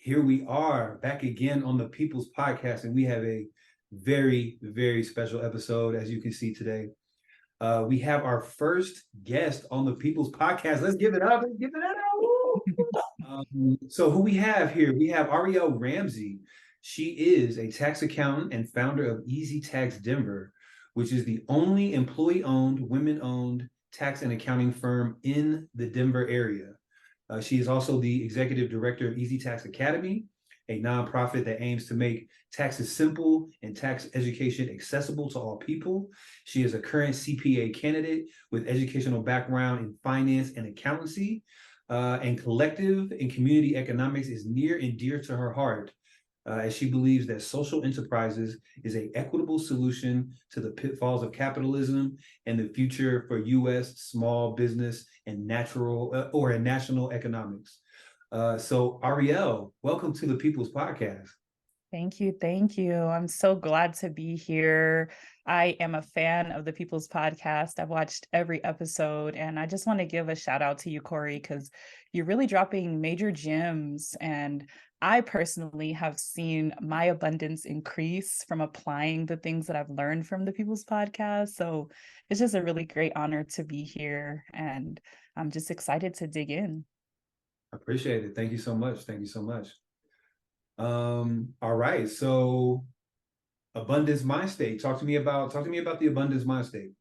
Here we are back again on the People's Podcast, and we have a very, very special episode, as you can see today. We have our first guest on the People's Podcast. Let's give it up. Let's give it up. So who we have here? We have Auriel Ramsey. She is a tax accountant and founder of Easy Tax Denver, which is the only employee-owned, women-owned tax and accounting firm in the Denver area. She is also the executive director of Easy Tax Academy, a nonprofit that aims to make taxes simple and tax education accessible to all people. She is a current CPA candidate with educational background in finance and accountancy, and collective and community economics is near and dear to her heart, as she believes that social enterprises is an equitable solution to the pitfalls of capitalism and the future for U.S. small business and national economics. So Auriel, welcome to the People's Podcast. Thank you. Thank you. I'm so glad to be here. I am a fan of the People's Podcast. I've watched every episode, and I just want to give a shout out to you, Cory, because you're really dropping major gems. And I personally have seen my abundance increase from applying the things that I've learned from the People's Podcast. So it's just a really great honor to be here. And I'm just excited to dig in. I appreciate it. Thank you so much. Thank you so much. All right. So abundance mind state. Talk to me about the abundance mind state.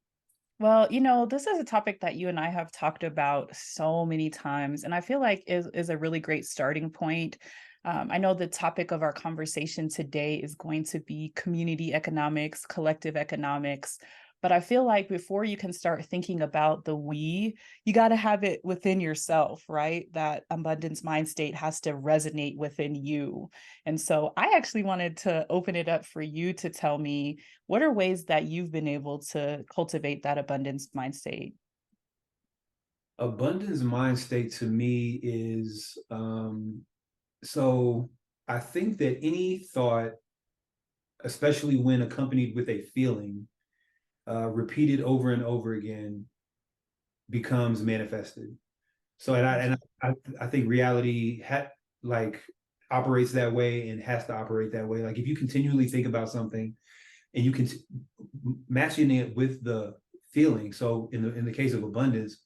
Well, this is a topic that you and I have talked about so many times, and I feel like is a really great starting point. I know the topic of our conversation today is going to be community economics, collective economics, but I feel like before you can start thinking about the we, you got to have it within yourself, right? That abundance mind state has to resonate within you. And so I actually wanted to open it up for you to tell me, what are ways that you've been able to cultivate that abundance mind state? Abundance mind state to me is so I think that any thought, especially when accompanied with a feeling, repeated over and over again, becomes manifested. So I think reality operates that way and has to operate that way. Like if you continually think about something and you can matching it with the feeling. So in the case of abundance,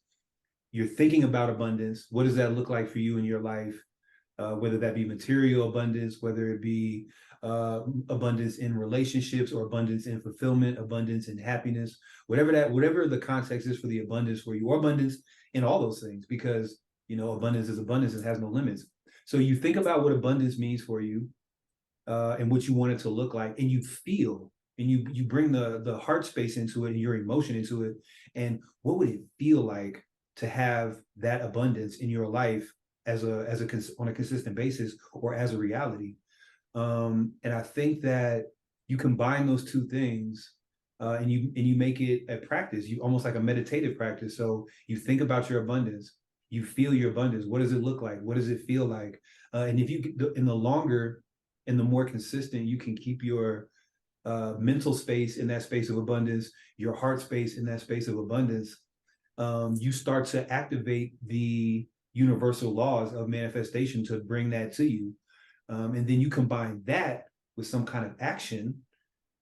you're thinking about abundance. What does that look like for you in your life? Whether that be material abundance, whether it be abundance in relationships or abundance in fulfillment, abundance in happiness, whatever the context is for the abundance for you, or abundance in all those things, because abundance is abundance, it has no limits. So you think about what abundance means for you, and what you want it to look like, and you feel, and you bring the heart space into it and your emotion into it, and what would it feel like to have that abundance in your life on a consistent basis or as a reality. And I think that you combine those two things, and you make it a practice, you almost like a meditative practice. So you think about your abundance, you feel your abundance. What does it look like? What does it feel like? And if in the longer and the more consistent you can keep your mental space in that space of abundance, your heart space in that space of abundance, you start to activate the universal laws of manifestation to bring that to you. And then you combine that with some kind of action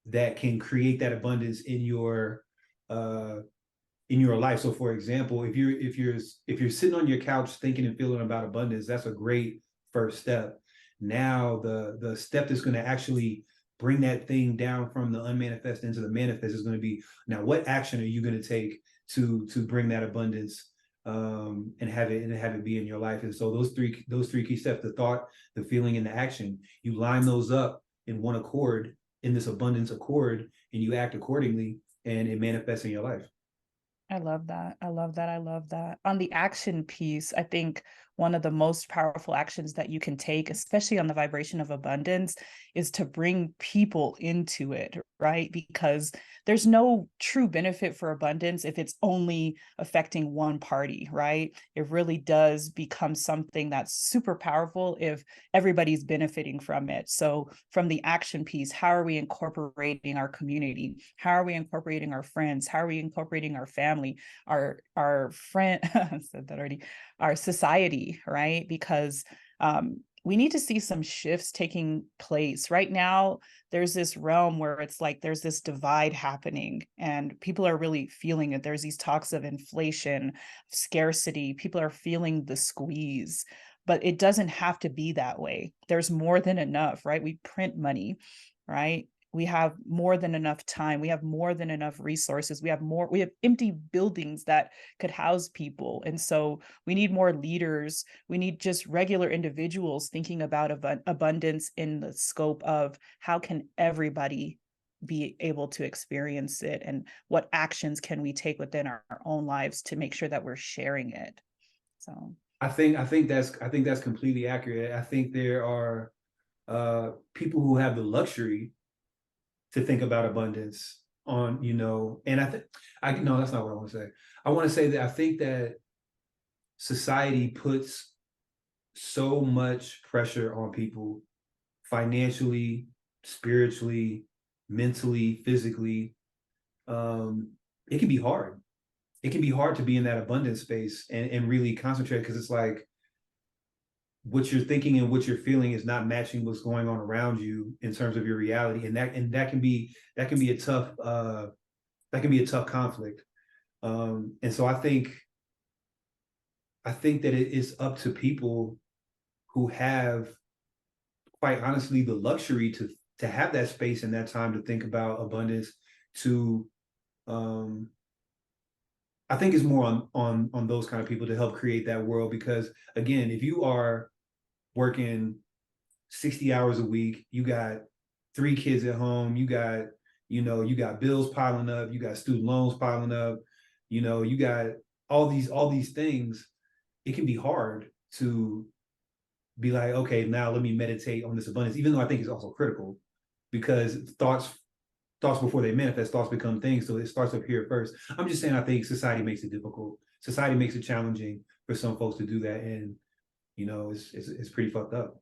that can create that abundance in your life. So for example, if you're sitting on your couch thinking and feeling about abundance, that's a great first step. Now the step that's going to actually bring that thing down from the unmanifest into the manifest is going to be, now what action are you going to take to bring that abundance, and have it be in your life? And so those three key steps, the thought, the feeling, and the action, you line those up in one accord, in this abundance accord, and you act accordingly, and it manifests in your life. I love that. I love that. I love that. On the action piece, I think one of the most powerful actions that you can take, especially on the vibration of abundance, is to bring people into it, right? Because there's no true benefit for abundance if it's only affecting one party, right? It really does become something that's super powerful if everybody's benefiting from it. So from the action piece, how are we incorporating our community? How are we incorporating our friends? How are we incorporating our family, our friend, I said that already, our society, right? Because we need to see some shifts taking place. Right now, there's this realm where it's like there's this divide happening and people are really feeling it. There's these talks of inflation, scarcity. People are feeling the squeeze, but it doesn't have to be that way. There's more than enough, right? We print money, right? We have more than enough time. We have more than enough resources. We have empty buildings that could house people. And so we need more leaders. We need just regular individuals thinking about abundance in the scope of how can everybody be able to experience it, and what actions can we take within our own lives to make sure that we're sharing it. So I think that's completely accurate. I think there are people who have the luxury to think about abundance on, and I think I no, that's not what I want to say. I want to say that I think that society puts so much pressure on people financially, spiritually, mentally, physically. It can be hard. It can be hard to be in that abundance space and really concentrate, because it's like what you're thinking and what you're feeling is not matching what's going on around you in terms of your reality, and that can be a tough conflict. And so I think that it is up to people who have, quite honestly, the luxury to have that space and that time to think about abundance. To um I think it's more on those kind of people to help create that world, because again, if you are working 60 hours a week, you got 3 kids at home, you got bills piling up, you got student loans piling up, you got all these things. It can be hard to be like, okay, now let me meditate on this abundance, even though I think it's also critical, because thoughts before they manifest, thoughts become things. So it starts up here first. I'm just saying, I think society makes it difficult. Society makes it challenging for some folks to do that. And, it's pretty fucked up.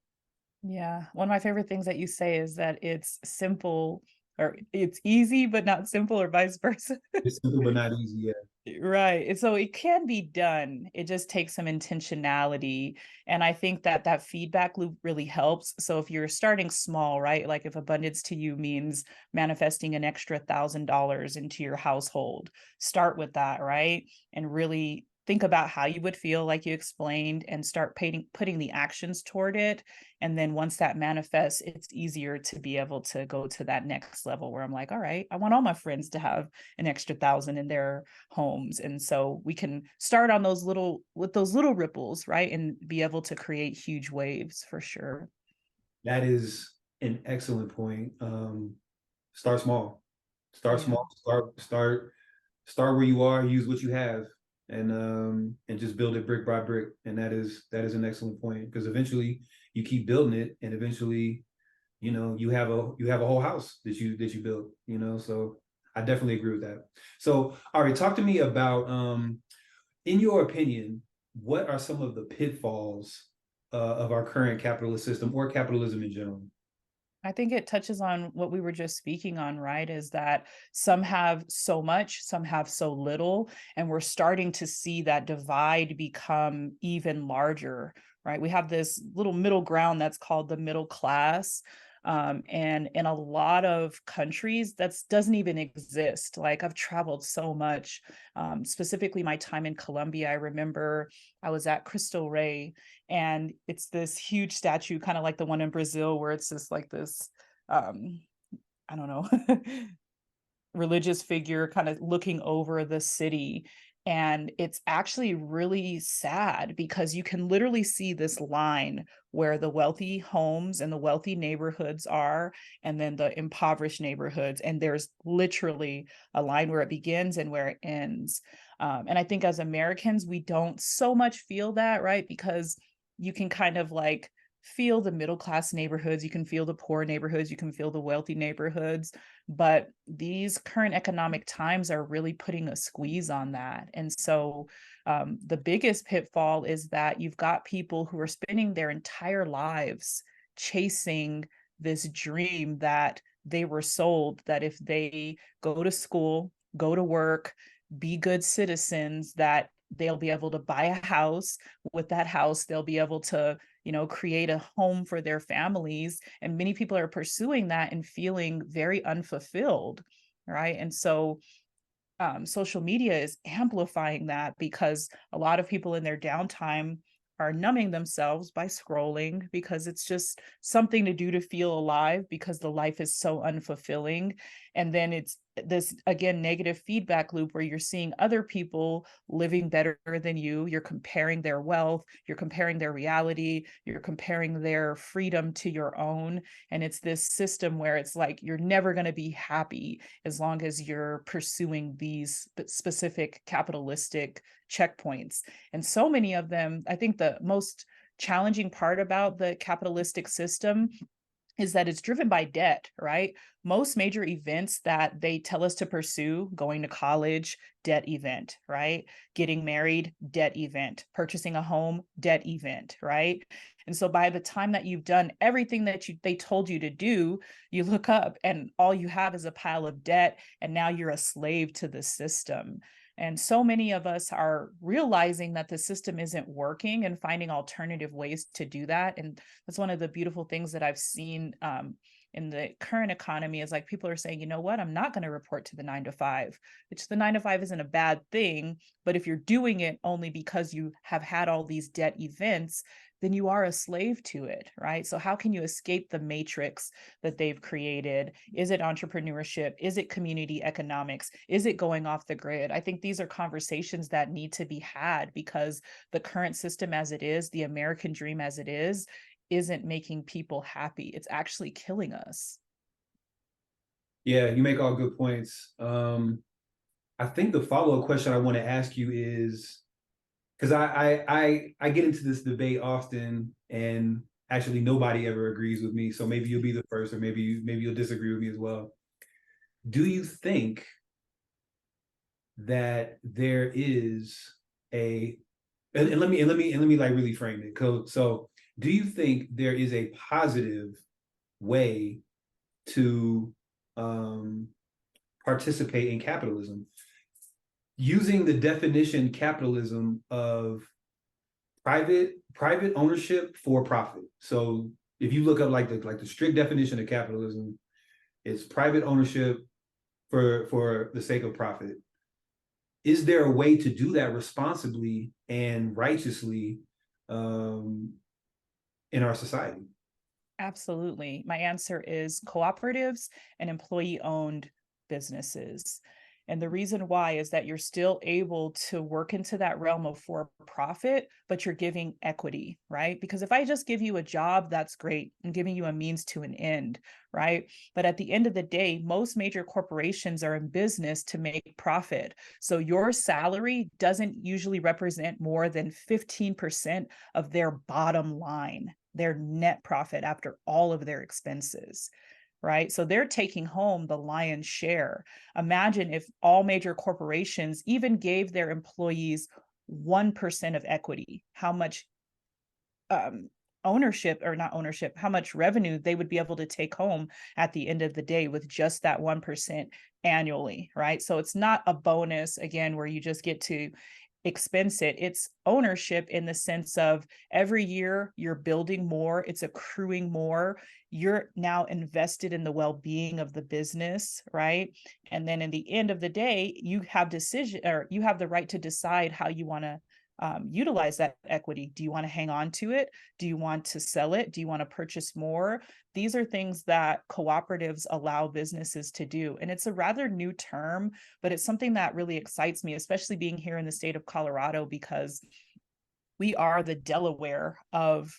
yeah, one of my favorite things that you say is that it's simple, or it's easy but not simple, or vice versa. It's simple but not easy. Yeah. Right. And so it can be done. It just takes some intentionality. And I think that that feedback loop really helps. So if you're starting small, right? Like if abundance to you means manifesting an extra $1,000 into your household, start with that, right? And really think about how you would feel, like you explained, and start putting the actions toward it. And then once that manifests, it's easier to be able to go to that next level where I'm like, all right, I want all my friends to have an extra 1,000 in their homes. And so we can start on those little ripples, right? And be able to create huge waves for sure. That is an excellent point. Start small. Start Yeah. small. Start where you are. Use what you have, and just build it brick by brick. And that is an excellent point, because eventually you keep building it, and eventually, you have a whole house that you build. So I definitely agree with that. So, all right, talk to me about, in your opinion, what are some of the pitfalls of our current capitalist system, or capitalism in general? I think it touches on what we were just speaking on, right? Is that some have so much, some have so little, and we're starting to see that divide become even larger, right? We have this little middle ground that's called the middle class. And in a lot of countries, that doesn't even exist. Like I've traveled so much, specifically my time in Colombia. I remember I was at Cristo Rey, and it's this huge statue, kind of like the one in Brazil, where it's just like this, um, I don't know, religious figure kind of looking over the city. And it's actually really sad because you can literally see this line where the wealthy homes and the wealthy neighborhoods are, and then the impoverished neighborhoods. And there's literally a line where it begins and where it ends. And I think as Americans, we don't so much feel that, right? Because you can kind of like feel the middle class neighborhoods, you can feel the poor neighborhoods, you can feel the wealthy neighborhoods, but these current economic times are really putting a squeeze on that. And so the biggest pitfall is that you've got people who are spending their entire lives chasing this dream that they were sold, that if they go to school, go to work, be good citizens, that they'll be able to buy a house. With that house, they'll be able to create a home for their families. And many people are pursuing that and feeling very unfulfilled, right? And so social media is amplifying that, because a lot of people in their downtime are numbing themselves by scrolling, because it's just something to do to feel alive, because the life is so unfulfilling. And then it's this, again, negative feedback loop where you're seeing other people living better than you. You're comparing their wealth, you're comparing their reality, you're comparing their freedom to your own. And it's this system where it's like you're never going to be happy as long as you're pursuing these specific capitalistic checkpoints. And so many of them, I think the most challenging part about the capitalistic system is that it's driven by debt, right? Most major events that they tell us to pursue, going to college, debt event, right? Getting married, debt event, purchasing a home, debt event, right? And so by the time that you've done everything that they told you to do, you look up and all you have is a pile of debt, and now you're a slave to the system. And so many of us are realizing that the system isn't working and finding alternative ways to do that. And that's one of the beautiful things that I've seen in the current economy, is like people are saying, you know what, I'm not going to report to the 9 to 5, which the 9 to 5 isn't a bad thing. But if you're doing it only because you have had all these debt events, then you are a slave to it, right? So how can you escape the matrix that they've created? Is it entrepreneurship? Is it community economics? Is it going off the grid? I think these are conversations that need to be had, because the current system as it is, the American dream as it is, isn't making people happy. It's actually killing us. Yeah, you make all good points. I think the follow-up question I want to ask you is, because I get into this debate often, and actually nobody ever agrees with me. So maybe you'll be the first, or maybe you'll disagree with me as well. Do you think that there is a and let me like really frame it. So do you think there is a positive way to participate in capitalism, using the definition capitalism of private ownership for profit? So if you look up like the strict definition of capitalism, it's private ownership for the sake of profit. Is there a way to do that responsibly and righteously in our society? Absolutely. My answer is cooperatives and employee-owned businesses. And the reason why is that you're still able to work into that realm of for profit, but you're giving equity, right? Because if I just give you a job, that's great. I'm giving you a means to an end, right? But at the end of the day, most major corporations are in business to make profit. So your salary doesn't usually represent more than 15% of their bottom line, their net profit after all of their expenses, right? So they're taking home the lion's share. Imagine if all major corporations even gave their employees 1% of equity, how much ownership, or not ownership, how much revenue they would be able to take home at the end of the day with just that 1% annually, right? So it's not a bonus, again, where you just get to expense it. It's ownership in the sense of every year you're building more, it's accruing more, you're now invested in the well-being of the business, right? And then in the end of the day, you have the right to decide how you want to utilize that equity. Do you want to hang on to it? Do you want to sell it? Do you want to purchase more? These are things that cooperatives allow businesses to do. And it's a rather new term, but it's something that really excites me, especially being here in the state of Colorado, because we are the Delaware of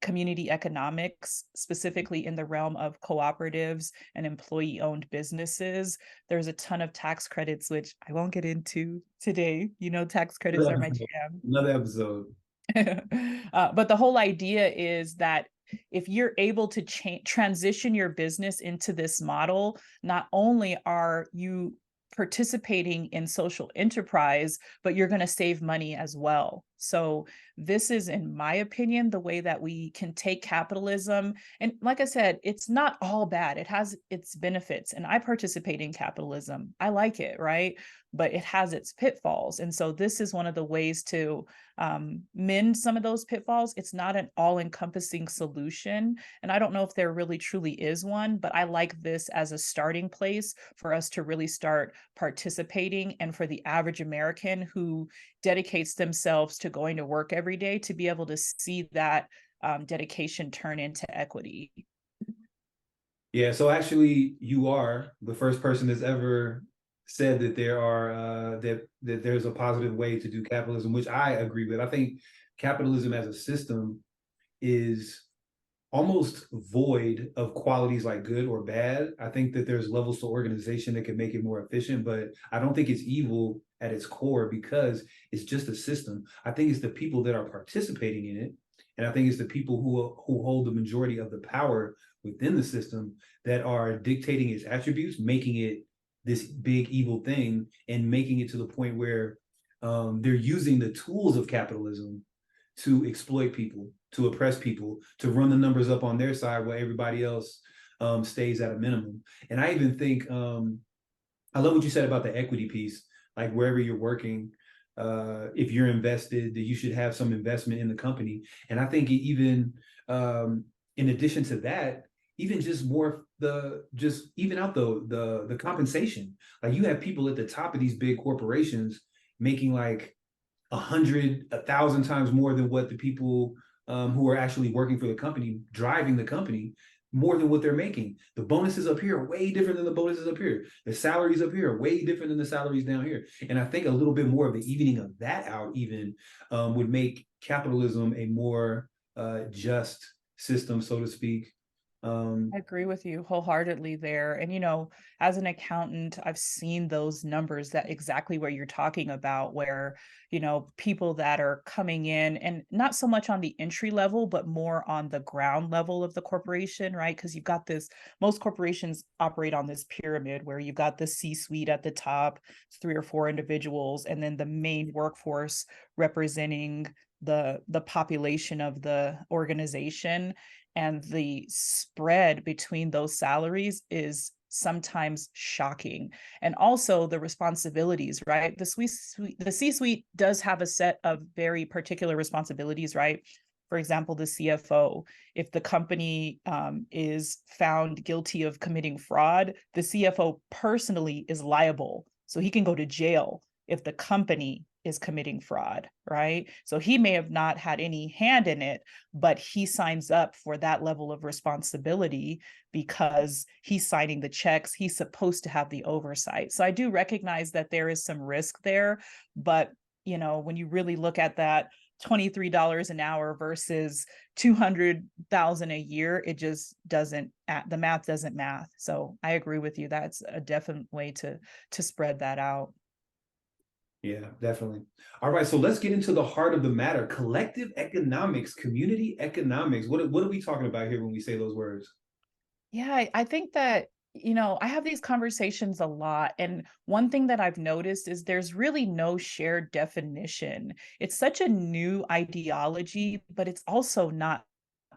community economics, specifically in the realm of cooperatives and employee-owned businesses. There's a ton of tax credits, which I won't get into today. Tax credits are my jam. Another episode. But the whole idea is that if you're able to transition your business into this model, not only are you participating in social enterprise, but you're going to save money as well. So this is, in my opinion, the way that we can take capitalism. And like I said, it's not all bad. It has its benefits. And I participate in capitalism. I like it, right? But it has its pitfalls. And so this is one of the ways to mend some of those pitfalls. It's not an all-encompassing solution. And I don't know if there really truly is one, but I like this as a starting place for us to really start participating, and for the average American who dedicates themselves to going to work every day to be able to see that dedication turn into equity. Yeah, so actually, you are the first person that's ever said that there are that there's a positive way to do capitalism, which I agree with. I think capitalism as a system is almost void of qualities like good or bad. I think that there's levels to organization that can make it more efficient, but I don't think it's evil at its core because it's just a system. I think it's the people that are participating in it, and I think it's the people who hold the majority of the power within the system that are dictating its attributes, making it this big evil thing, and making it to the point where they're using the tools of capitalism to exploit people, to oppress people, to run the numbers up on their side while everybody else stays at a minimum. And I even think I love what you said about the equity piece. Like wherever you're working, if you're invested, that you should have some investment in the company. And I think even in addition to that, even just more the just even out the compensation. Like you have people at the top of these big corporations making like 100, 1,000 times more than what the people who are actually working for the company, driving the company, more than what they're making. The bonuses up here are way different than the bonuses up here. The salaries up here are way different than the salaries down here. And I think a little bit more of the evening of that out even would make capitalism a more just system, so to speak. I agree with you wholeheartedly there. And, as an accountant, I've seen those numbers, that exactly what you're talking about, where, people that are coming in and not so much on the entry level, but more on the ground level of the corporation, right? Because you've got this, most corporations operate on this pyramid where you've got the C-suite at the top, 3 or 4 individuals, and then the main workforce representing the population of the organization, and the spread between those salaries is sometimes shocking. And also the responsibilities, right? The C-suite does have a set of very particular responsibilities, right? For example, the CFO, if the company is found guilty of committing fraud, the CFO personally is liable. So he can go to jail if the company is committing fraud, right? So he may have not had any hand in it, but he signs up for that level of responsibility because he's signing the checks. He's supposed to have the oversight. So I do recognize that there is some risk there, but when you really look at that $23 an hour versus 200,000 a year, it just doesn't, the math doesn't math. So I agree with you. That's a definite way to spread that out. Yeah, definitely. All right, so let's get into the heart of the matter. Collective economics, community economics. What are we talking about here when we say those words? Yeah, I think that, I have these conversations a lot. And one thing that I've noticed is there's really no shared definition. It's such a new ideology, but it's also not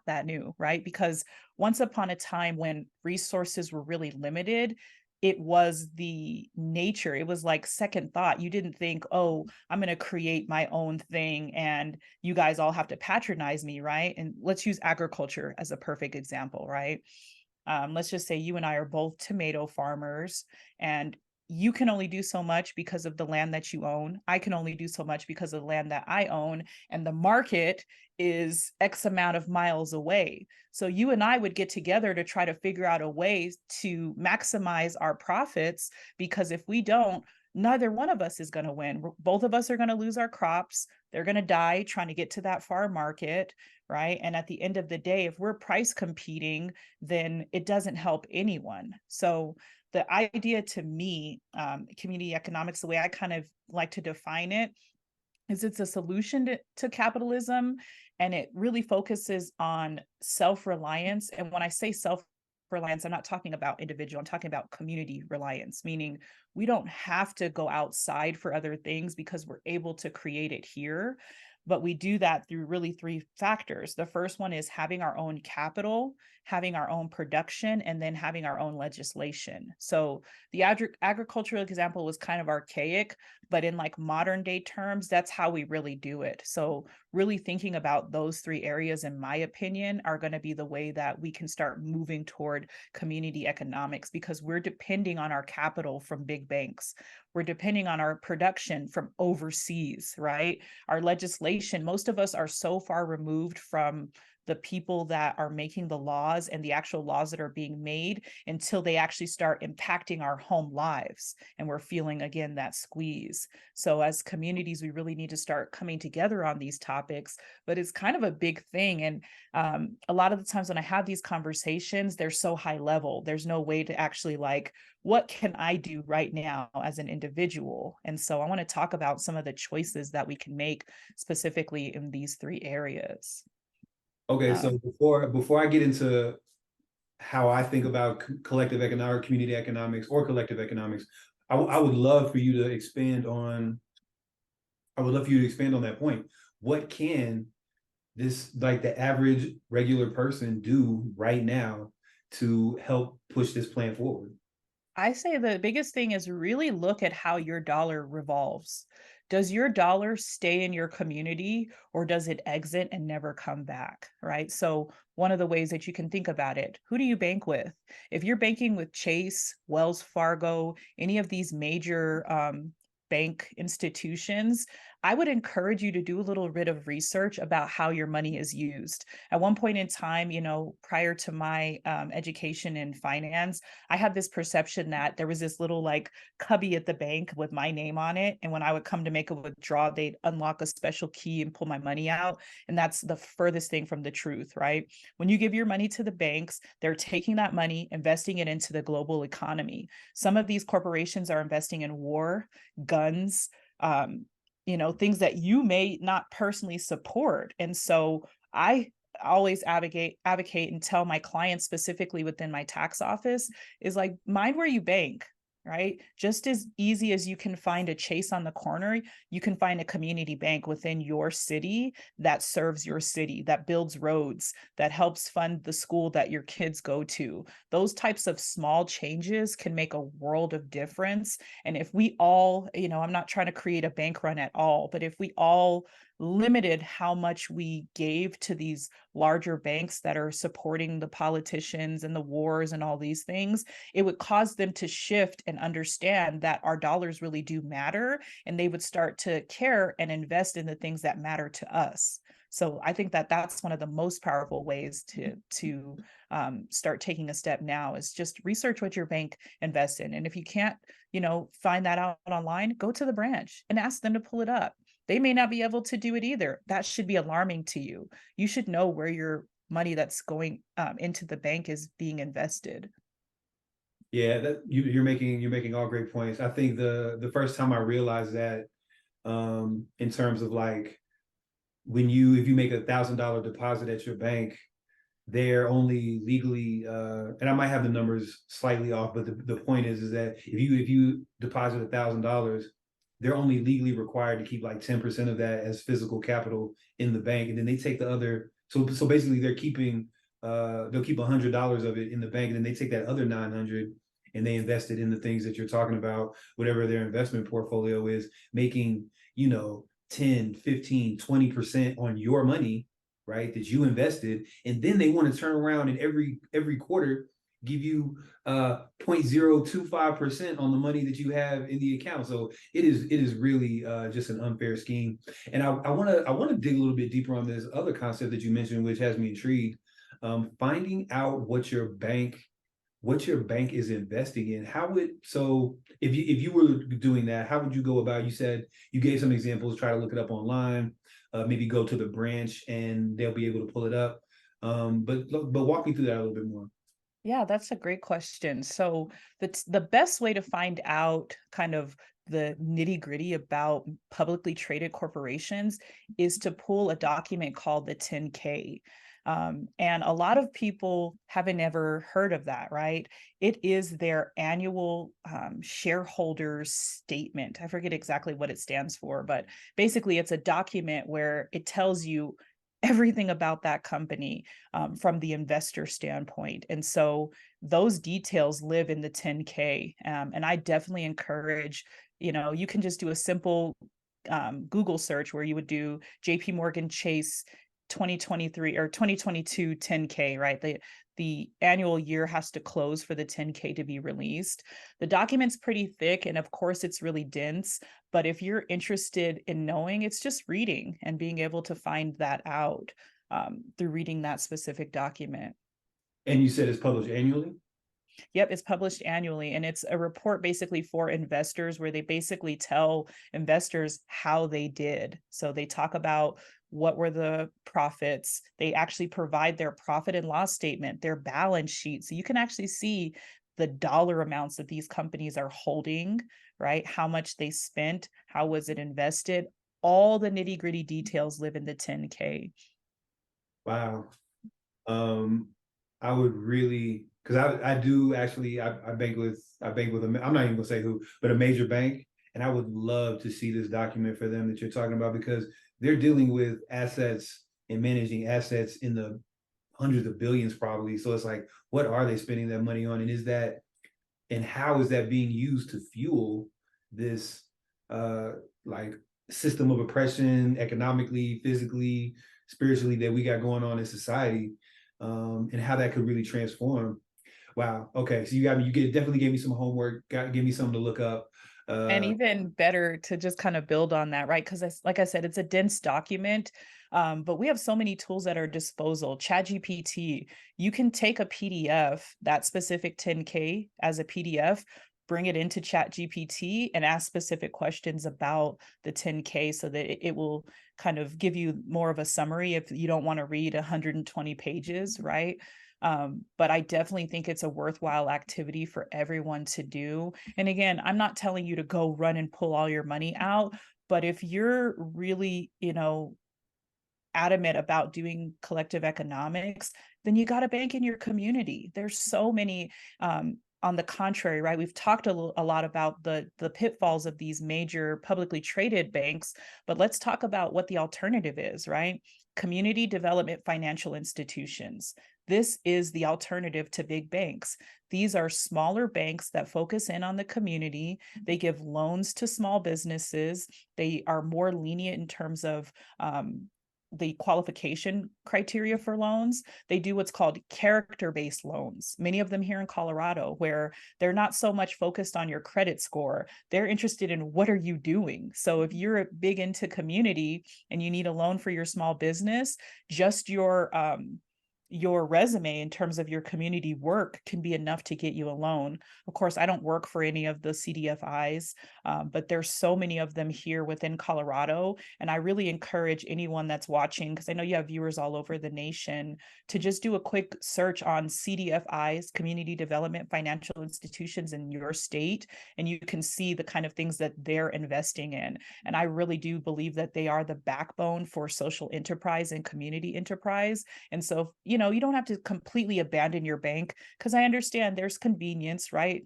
that new, right? Because once upon a time when resources were really limited, it was the nature. It was like second thought. You didn't think, oh, I'm going to create my own thing and you guys all have to patronize me, right? And let's use agriculture as a perfect example, right? Let's just say you and I are both tomato farmers, and you can only do so much because of the land that you own. I can only do so much because of the land that I own. And the market is X amount of miles away. So you and I would get together to try to figure out a way to maximize our profits, because if we don't, neither one of us is going to win. Both of us are going to lose our crops. They're going to die trying to get to that far market, right? And at the end of the day, if we're price competing, then it doesn't help anyone. So the idea to me, community economics, the way I kind of like to define it, is it's a solution to capitalism, and it really focuses on self-reliance. And when I say self-reliance, I'm not talking about individual, I'm talking about community reliance, meaning we don't have to go outside for other things because we're able to create it here. But we do that through really three factors. The first one is having our own capital, having our own production, and then having our own legislation. So the agricultural example was kind of archaic, but in like modern day terms, that's how we really do it. So really thinking about those three areas, in my opinion, are going to be the way that we can start moving toward community economics, because we're depending on our capital from big banks. We're depending on our production from overseas, right? Our legislation, most of us are so far removed from the people that are making the laws and the actual laws that are being made until they actually start impacting our home lives. And we're feeling, again, that squeeze. So as communities, we really need to start coming together on these topics, but it's kind of a big thing. And a lot of the times when I have these conversations, they're so high level. There's no way to actually like, what can I do right now as an individual? And so I want to talk about some of the choices that we can make specifically in these three areas. Okay, so Um, before I get into how I think about collective economic, community economics, or collective economics, I would love for you to expand on. I would love for you to expand on that point. What can this, like the average regular person, do right now to help push this plan forward? I say the biggest thing is really look at how your dollar revolves. Does your dollar stay in your community, or does it exit and never come back? Right. So, one of the ways that you can think about it, who do you bank with? If you're banking with Chase, Wells Fargo, any of these major bank institutions, I would encourage you to do a little bit of research about how your money is used. At one point in time, prior to my education in finance, I had this perception that there was this little like cubby at the bank with my name on it. And when I would come to make a withdrawal, they'd unlock a special key and pull my money out. And that's the furthest thing from the truth, right? When you give your money to the banks, they're taking that money, investing it into the global economy. Some of these corporations are investing in war, guns, things that you may not personally support. And so I always advocate and tell my clients, specifically within my tax office, is like, mind where you bank. Right. Just as easy as you can find a Chase on the corner, you can find a community bank within your city that serves your city, that builds roads, that helps fund the school that your kids go to. Those types of small changes can make a world of difference. And if we all, I'm not trying to create a bank run at all, but if we all limited how much we gave to these larger banks that are supporting the politicians and the wars and all these things, it would cause them to shift and understand that our dollars really do matter, and they would start to care and invest in the things that matter to us. So I think that that's one of the most powerful ways to start taking a step now, is just research what your bank invests in. And if you can't, find that out online, go to the branch and ask them to pull it up. They may not be able to do it either. That should be alarming to you. You should know where your money that's going into the bank is being invested. Yeah, that you're making all great points. I think the first time I realized that, in terms of like, when if you make $1,000 deposit at your bank, they're only legally, and I might have the numbers slightly off, but the point is that if you deposit $1,000, they're only legally required to keep like 10% of that as physical capital in the bank, and then they take the other. So basically, they'll keep $100 of it in the bank, and then they take that other 900 and they invest it in the things that you're talking about, whatever their investment portfolio is, making 10, 15, 20% on your money, right, that you invested. And then they want to turn around and every quarter give you 0.025% on the money that you have in the account. So it is really just an unfair scheme. And I want to dig a little bit deeper on this other concept that you mentioned, which has me intrigued. Finding out what your bank is investing in. So if you were doing that, how would you go about? You said you gave some examples. Try to look it up online. Maybe go to the branch and they'll be able to pull it up. But walk me through that a little bit more. Yeah, that's a great question. So the best way to find out kind of the nitty gritty about publicly traded corporations is to pull a document called the 10K. And a lot of people haven't ever heard of that, right? It is their annual shareholders statement. I forget exactly what it stands for, but basically it's a document where it tells you everything about that company from the investor standpoint. And so those details live in the 10K. And I definitely encourage, you can just do a simple Google search where you would do JP Morgan Chase 2023 or 2022 10K, right? The annual year has to close for the 10K to be released. The document's pretty thick, and of course it's really dense, but if you're interested in knowing, it's just reading and being able to find that out through reading that specific document. And you said it's published annually? Yep, it's published annually, and it's a report basically for investors where they basically tell investors how they did. So they talk about what were the profits. They actually provide their profit and loss statement, their balance sheet. So you can actually see the dollar amounts that these companies are holding, right? How much they spent, how was it invested? All the nitty-gritty details live in the 10K. Wow. I would really, because I do actually, I bank with I'm not even gonna say who, but a major bank, and I would love to see this document for them that you're talking about, because they're dealing with assets and managing assets in the hundreds of billions probably. So it's like, what are they spending that money on, and how is that being used to fuel this like system of oppression, economically, physically, spiritually, that we got going on in society, and how that could really transform. Wow. Okay. So definitely gave me some homework. Give me something to look up. And even better to just kind of build on that, right? Because like I said, it's a dense document, but we have so many tools at our disposal. ChatGPT, you can take a PDF, that specific 10K as a PDF, bring it into ChatGPT and ask specific questions about the 10K so that it will kind of give you more of a summary if you don't want to read 120 pages, right? But I definitely think it's a worthwhile activity for everyone to do. And again, I'm not telling you to go run and pull all your money out, but if you're really, adamant about doing collective economics, then you got to bank in your community. There's so many on the contrary, right? We've talked a lot about the pitfalls of these major publicly traded banks, but let's talk about what the alternative is, right? Community development financial institutions. This is the alternative to big banks. These are smaller banks that focus in on the community. They give loans to small businesses. They are more lenient in terms of the qualification criteria for loans. They do what's called character-based loans, many of them here in Colorado, where they're not so much focused on your credit score. They're interested in what are you doing. So if you're big into community and you need a loan for your small business, just your resume in terms of your community work can be enough to get you a loan. Of course, I don't work for any of the CDFIs, but there's so many of them here within Colorado. And I really encourage anyone that's watching, because I know you have viewers all over the nation, to just do a quick search on CDFIs, Community Development Financial Institutions in your state, and you can see the kind of things that they're investing in. And I really do believe that they are the backbone for social enterprise and community enterprise. And so, you don't have to completely abandon your bank, because I understand there's convenience, right?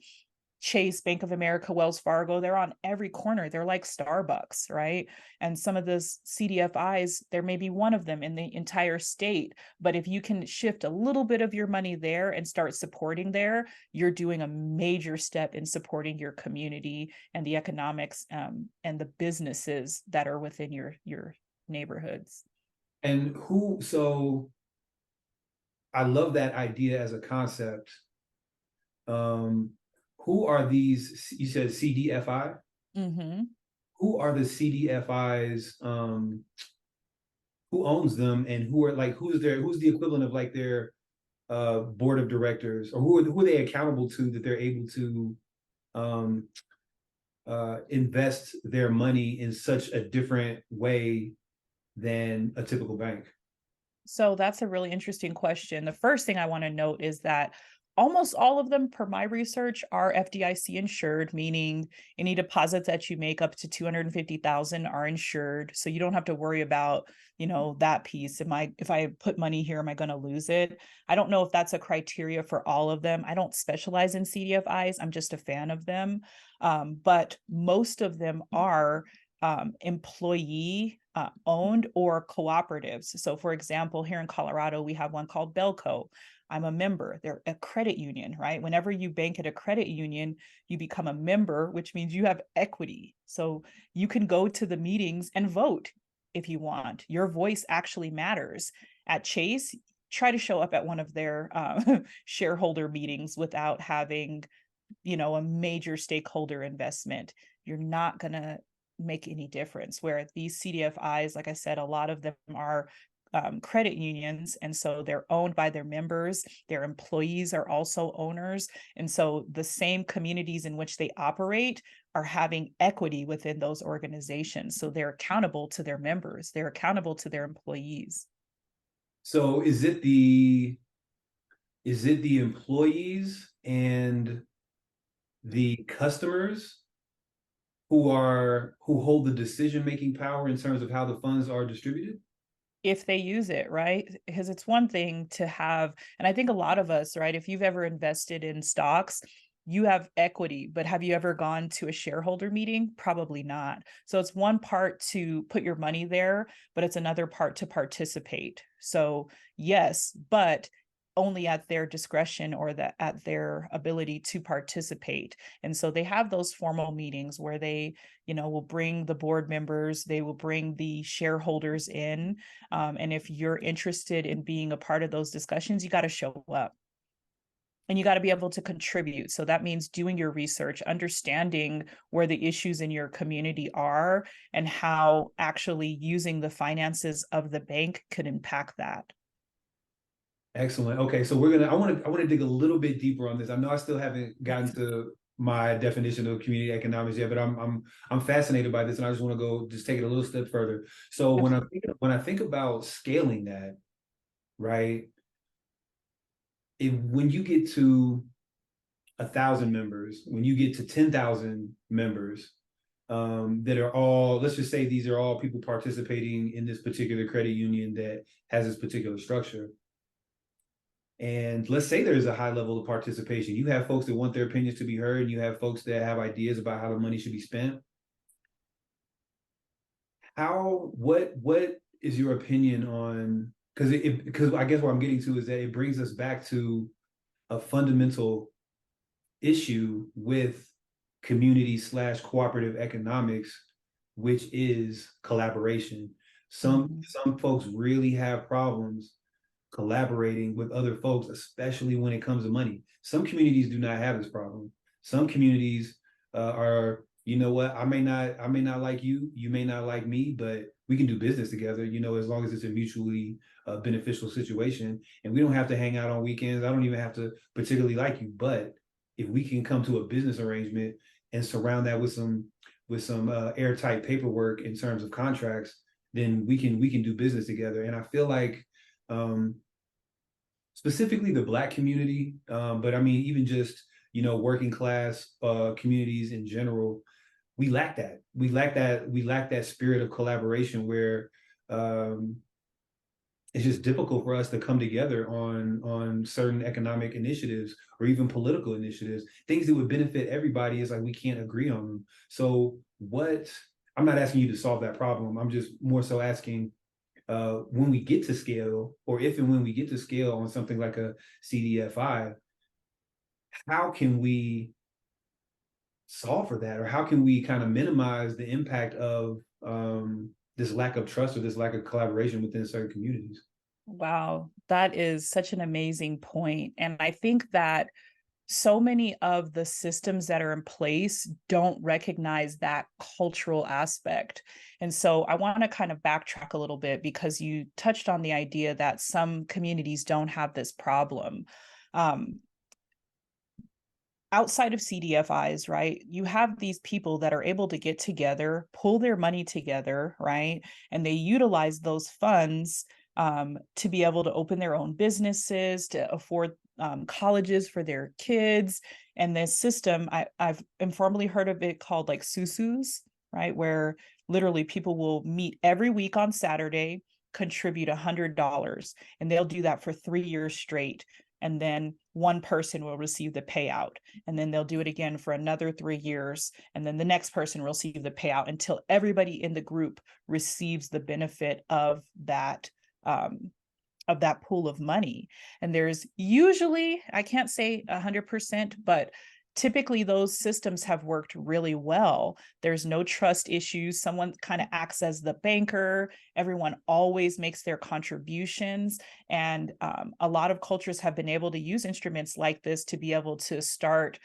Chase, Bank of America, Wells Fargo, they're on every corner. They're like Starbucks, right? And some of those CDFIs, there may be one of them in the entire state. But if you can shift a little bit of your money there and start supporting there, you're doing a major step in supporting your community and the economics and the businesses that are within your neighborhoods. And I love that idea as a concept. Who are these? You said CDFI. Mm-hmm. Who are the CDFIs? Who owns them, and who's the equivalent of like their board of directors, or who are they accountable to, that they're able to um, invest their money in such a different way than a typical bank? So that's a really interesting question. The first thing I want to note is that almost all of them, per my research, are FDIC insured, meaning any deposits that you make up to 250,000 are insured. So you don't have to worry about, that piece. If I put money here, am I going to lose it? I don't know if that's a criteria for all of them. I don't specialize in CDFIs. I'm just a fan of them. But most of them are employee owned or cooperatives. So for example, here in Colorado, we have one called Belco. I'm a member. They're a credit union, right? Whenever you bank at a credit union, you become a member, which means you have equity. So you can go to the meetings and vote if you want. Your voice actually matters. At Chase, try to show up at one of their shareholder meetings without having, a major stakeholder investment. You're not going to make any difference. Where these CDFIs, like I said, a lot of them are credit unions, and so they're owned by their members. Their employees are also owners, and so the same communities in which they operate are having equity within those organizations. So they're accountable to their members, they're accountable to their employees. So is it the employees and the customers who hold the decision-making power in terms of how the funds are distributed? If they use it, right? Because it's one thing to have, and I think a lot of us, right, if you've ever invested in stocks, you have equity, but have you ever gone to a shareholder meeting? Probably not. So it's one part to put your money there, but it's another part to participate. So yes, but only at their discretion or at their ability to participate. And so they have those formal meetings where they, will bring the board members, they will bring the shareholders in. And if you're interested in being a part of those discussions, you got to show up. And you got to be able to contribute. So that means doing your research, understanding where the issues in your community are, and how actually using the finances of the bank could impact that. Excellent. Okay, so I want to dig a little bit deeper on this. I know I still haven't gotten to my definition of community economics yet, but I'm fascinated by this, and I just want to go just take it a little step further. So when I think about scaling that, right? When you get to 1,000 members, when you get to 10,000 members, that are all, let's just say these are all people participating in this particular credit union that has this particular structure. And let's say there's a high level of participation. You have folks that want their opinions to be heard, and you have folks that have ideas about how the money should be spent. What is your opinion on, because I guess what I'm getting to is that it brings us back to a fundamental issue with community/cooperative economics, which is collaboration. Some folks really have problems collaborating with other folks, especially when it comes to money. Some communities do not have this problem. Some communities are, you know what, I may not like you, you may not like me, but we can do business together, as long as it's a mutually beneficial situation. And we don't have to hang out on weekends. I don't even have to particularly like you, but if we can come to a business arrangement and surround that with some airtight paperwork in terms of contracts, then we can do business together. And I feel like specifically the Black community, but I mean, even just, working class communities in general, we lack that. We lack that spirit of collaboration where it's just difficult for us to come together on certain economic initiatives or even political initiatives, things that would benefit everybody. Is like we can't agree on them. So I'm not asking you to solve that problem. I'm just more so asking, when we get to scale, or if and when we get to scale on something like a CDFI, how can we solve for that? Or how can we kind of minimize the impact of this lack of trust or this lack of collaboration within certain communities? Wow, that is such an amazing point. And I think that so many of the systems that are in place don't recognize that cultural aspect. And so I want to kind of backtrack a little bit, because you touched on the idea that some communities don't have this problem. Outside of CDFIs, right, you have these people that are able to get together, pull their money together, right? And they utilize those funds to be able to open their own businesses, to afford colleges for their kids. And this system, I've informally heard of it called like susus, right? Where literally people will meet every week on Saturday, contribute $100, and they'll do that for 3 years straight. And then one person will receive the payout. And then they'll do it again for another 3 years. And then the next person will receive the payout until everybody in the group receives the benefit of that pool of money. And there's usually, I can't say 100%, but typically those systems have worked really well. There's no trust issues. Someone kind of acts as the banker. Everyone always makes their contributions. And a lot of cultures have been able to use instruments like this to be able to start,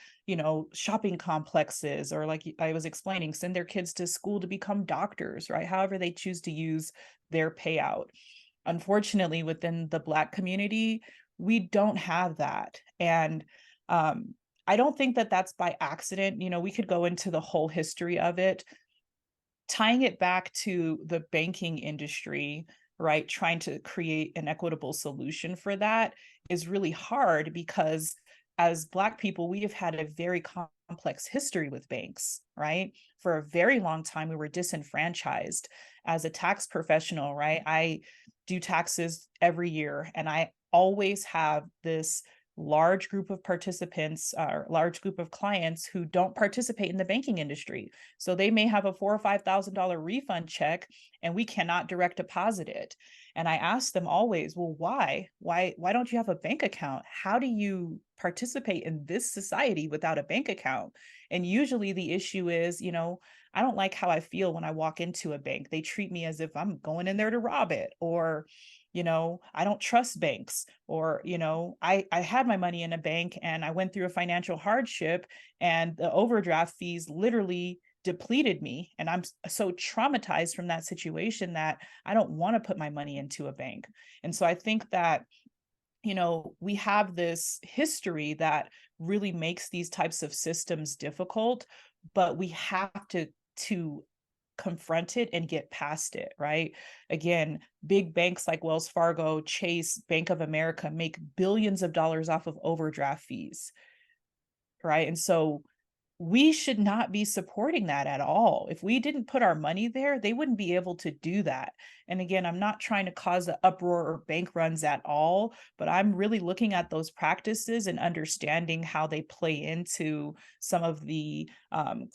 shopping complexes, or like I was explaining, send their kids to school to become doctors, right? However they choose to use their payout. Unfortunately, within the Black community, we don't have that. And I don't think that that's by accident. We could go into the whole history of it, tying it back to the banking industry, right? Trying to create an equitable solution for that is really hard, because as Black people, we have had a very complex history with banks, right? For a very long time, we were disenfranchised. As a tax professional, right? I do taxes every year, and I always have this large group of participants, or large group of clients who don't participate in the banking industry. So they may have a $4,000 or $5,000 refund check, and we cannot direct deposit it. And I ask them always, well, why? Why don't you have a bank account? How do you participate in this society without a bank account? And usually the issue is, I don't like how I feel when I walk into a bank. They treat me as if I'm going in there to rob it, or, I don't trust banks, or, I had my money in a bank and I went through a financial hardship, and the overdraft fees literally depleted me. And I'm so traumatized from that situation that I don't want to put my money into a bank. And so I think that, we have this history that really makes these types of systems difficult, but we have to confront it and get past it, right? Again, big banks like Wells Fargo, Chase, Bank of America make billions of dollars off of overdraft fees, right? And so we should not be supporting that at all. If we didn't put our money there, they wouldn't be able to do that. And again, I'm not trying to cause an uproar or bank runs at all, but I'm really looking at those practices and understanding how they play into some of the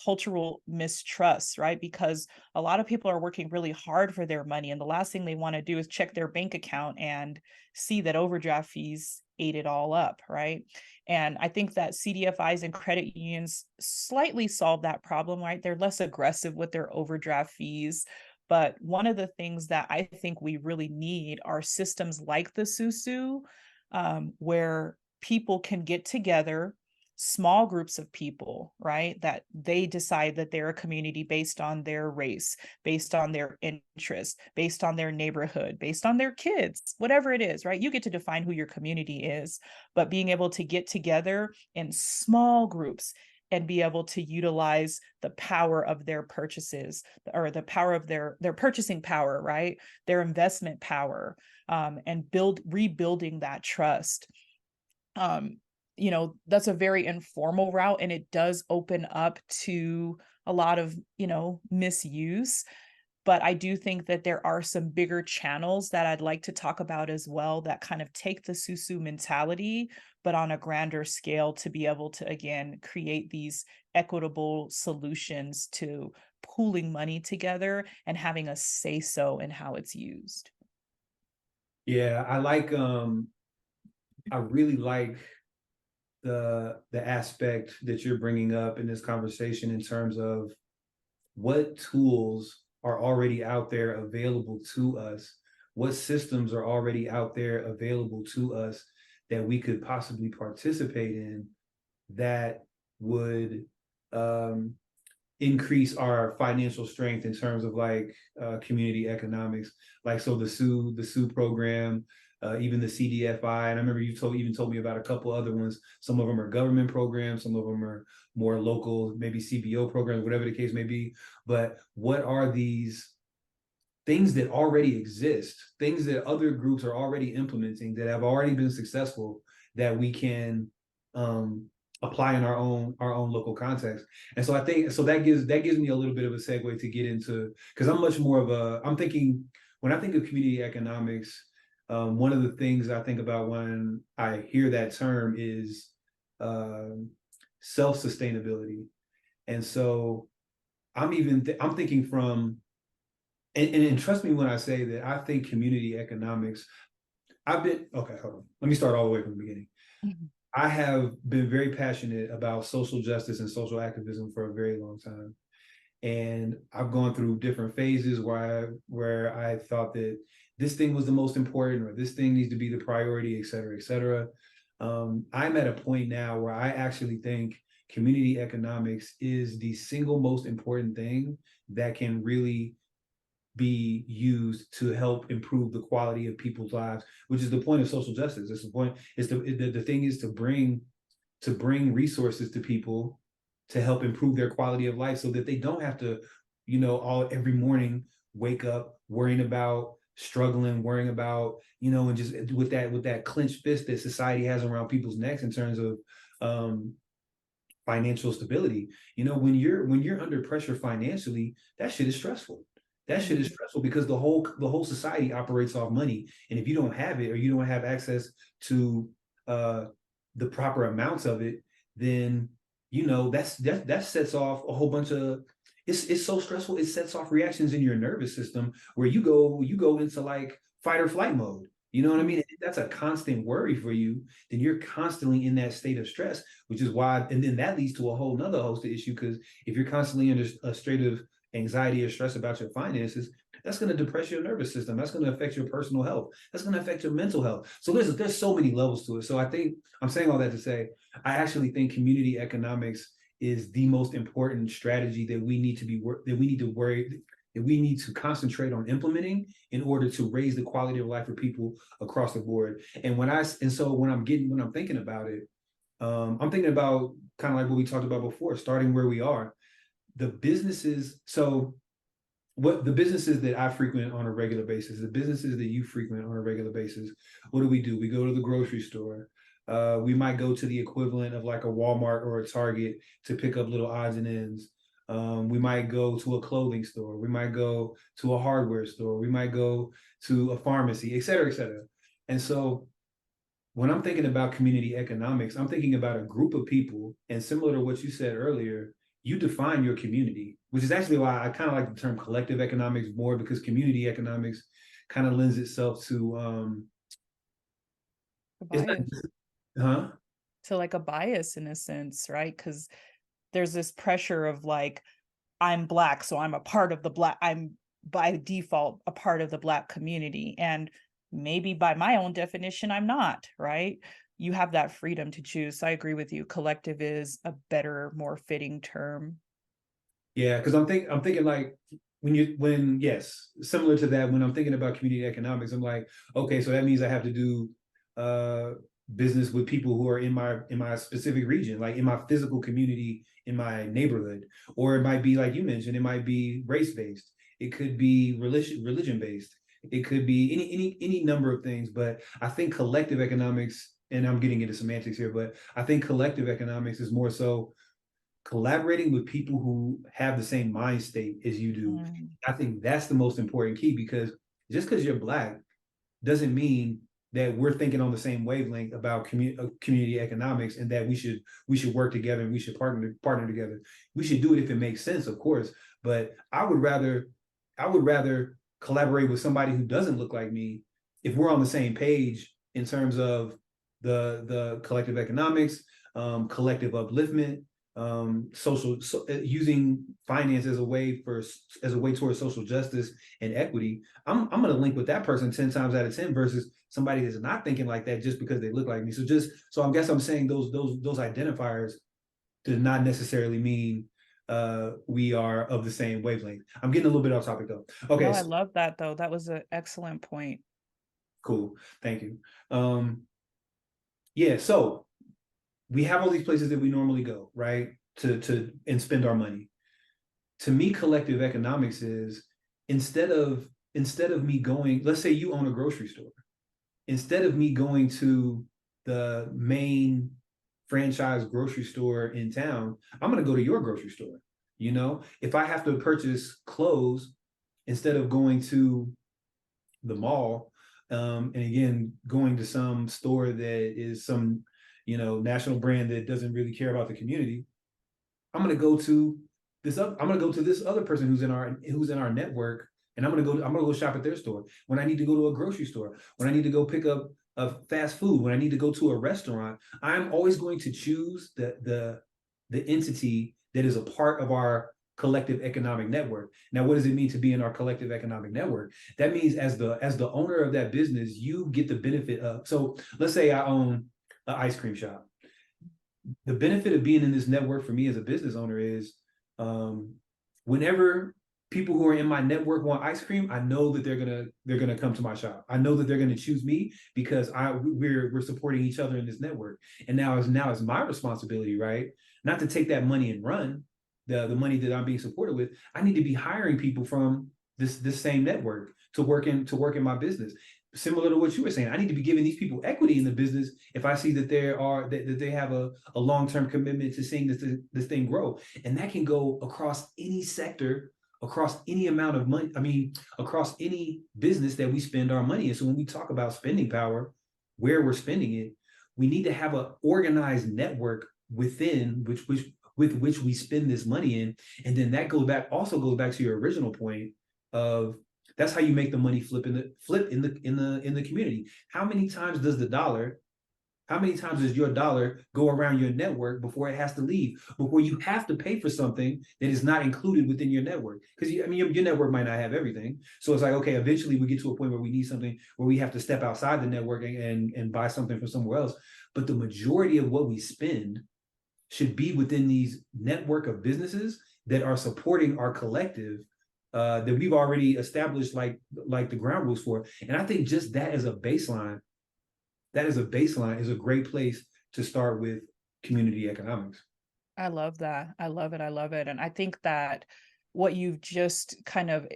cultural mistrusts, right? Because a lot of people are working really hard for their money, and the last thing they want to do is check their bank account and see that overdraft fees ate it all up, right? And I think that CDFIs and credit unions slightly solve that problem, right? They're less aggressive with their overdraft fees. But one of the things that I think we really need are systems like the SUSU, where people can get together, small groups of people, right? That they decide that they're a community based on their race, based on their interest, based on their neighborhood, based on their kids, whatever it is, right? You get to define who your community is, but being able to get together in small groups and be able to utilize the power of their purchases, or the power of their purchasing power, right? Their investment power, and rebuilding that trust. That's a very informal route, and it does open up to a lot of, misuse. But I do think that there are some bigger channels that I'd like to talk about as well, that kind of take the SUSU mentality, but on a grander scale, to be able to, again, create these equitable solutions to pooling money together and having a say so in how it's used. Yeah, I really like the aspect that you're bringing up in this conversation in terms of what tools are already out there available to us, what systems are already out there available to us that we could possibly participate in that would increase our financial strength in terms of like community economics. Like, so the SU program, even the CDFI. And I remember you even told me about a couple other ones. Some of them are government programs, some of them are more local, maybe CBO programs, whatever the case may be. But what are these things that already exist, things that other groups are already implementing that have already been successful that we can apply in our own local context. And so I think so that gives me a little bit of a segue to get into, because I'm much more of a I'm thinking when I think of community economics, one of the things I think about when I hear that term is self-sustainability. And so I'm thinking from and trust me when I say that I think community economics. Okay, hold on. Let me start all the way from the beginning. Mhm. I have been very passionate about social justice and social activism for a very long time. And I've gone through different phases where I thought that this thing was the most important or this thing needs to be the priority, et cetera, et cetera. I'm at a point now where I actually think community economics is the single most important thing that can really be used to help improve the quality of people's lives, which is the point of social justice. It's the point. It's the thing is to bring resources to people to help improve their quality of life, so that they don't have to, all every morning wake up worrying about struggling, worrying about, and just with that clenched fist that society has around people's necks in terms of financial stability. When you're under pressure financially, that shit is stressful. That shit is Mhm. stressful because the whole society operates off money, and if you don't have it or you don't have access to uh, the proper amounts of it, then that sets off a whole bunch of it's so stressful. It sets off reactions in your nervous system where you go into like fight or flight mode. You know what I Mhm. mean? If that's a constant worry for you, then you're constantly in that state of stress, which is why, and then that leads to a whole nother host of issue, because if you're constantly under a state of anxiety or stress about your finances, that's going to depress your nervous system. That's going to affect your personal health. That's going to affect your mental health. So there's so many levels to it. So I think I'm saying all that to say, I actually think community economics is the most important strategy that we need to be that we need to worry that we need to concentrate on implementing in order to raise the quality of life for people across the board. So when I'm thinking about it, I'm thinking about kind of like what we talked about before, starting where we are. The businesses, so what the businesses that I frequent on a regular basis, the businesses that you frequent on a regular basis, what do? We go to the grocery store. We might go to the equivalent of like a Walmart or a Target to pick up little odds and ends. We might go to a clothing store. We might go to a hardware store. We might go to a pharmacy, et cetera, et cetera. And so when I'm thinking about community economics, I'm thinking about a group of people. And similar to what you said earlier, you define your community, which is actually why I kind of like the term collective economics more, because community economics kind of lends itself to A it's not, bias. huh? To like a bias in a sense, right? Because there's this pressure of like, I'm Black, so I'm by default a part of the Black community. And maybe by my own definition, I'm not, right? You have that freedom to choose. So I agree with you. Collective is a better, more fitting term. Yeah, because I'm thinking like when yes, similar to that, when I'm thinking about community economics, I'm like, okay, so that means I have to do uh business with people who are in my specific region, like in my physical community, in my neighborhood. Or it might be like you mentioned, it might be race based, it could be religion based, it could be any number of things. But I think collective economics, and I'm getting into semantics here, but I think collective economics is more so collaborating with people who have the same mind state as you do. Mm. I think that's the most important key, because just because you're Black doesn't mean that we're thinking on the same wavelength about community economics, and that we should work together and we should partner together. We should do it if it makes sense, of course. But I would rather collaborate with somebody who doesn't look like me if we're on the same page in terms of the collective economics, collective upliftment, using finance as a way towards social justice and equity. I'm going to link with that person 10 times out of 10 versus somebody that's not thinking like that just because they look like me. So I guess I'm saying those identifiers does not necessarily mean we are of the same wavelength. I'm getting a little bit off topic though. No, Okay, I so, love that though. That was an excellent point. cool. Thank you. Um, yeah, so we have all these places that we normally go, right? To and spend our money. To me, collective economics is instead of instead of me going, let's say you own a grocery store, instead of me going to the main franchise grocery store in town, I'm going to go to your grocery store. You know, if I have to purchase clothes, instead of going to the mall, and again, going to some store that is some, national brand that doesn't really care about the community, I'm going to go to I'm going to go to this other person who's in our network, and I'm going to go shop at their store. When I need to go to a grocery store, when I need to go pick up a fast food, when I need to go to a restaurant, I'm always going to choose the entity that is a part of our collective economic network. Now, what does it mean to be in our collective economic network? That means as the owner of that business, you get the benefit of. So let's say I own an ice cream shop. The benefit of being in this network for me as a business owner is, whenever people who are in my network want ice cream, I know that they're gonna come to my shop. I know that they're gonna choose me because we're supporting each other in this network. And now it's my responsibility, right? Not to take that money and run the money that I'm being supported with. I need to be hiring people from this same network to work in my business. Similar to what you were saying, I need to be giving these people equity in the business if I see that they have a long-term commitment to seeing this thing grow. And that can go across any sector, across any amount of money. I mean, across any business that we spend our money in. So when we talk about spending power, where we're spending it, we need to have an organized network within with which we spend this money in. And then that goes back to your original point of, that's how you make the money flip in the community. How many times does your dollar go around your network before it has to leave, before you have to pay for something that is not included within your network? Because your network might not have everything. So it's like, okay, eventually we get to a point where we need something where we have to step outside the network and buy something from somewhere else. But the majority of what we spend should be within these network of businesses that are supporting our collective, that we've already established like the ground rules for. And I think just that as a baseline is a great place to start with community economics. I love that. I love it. I love it. And I think that what you've just kind of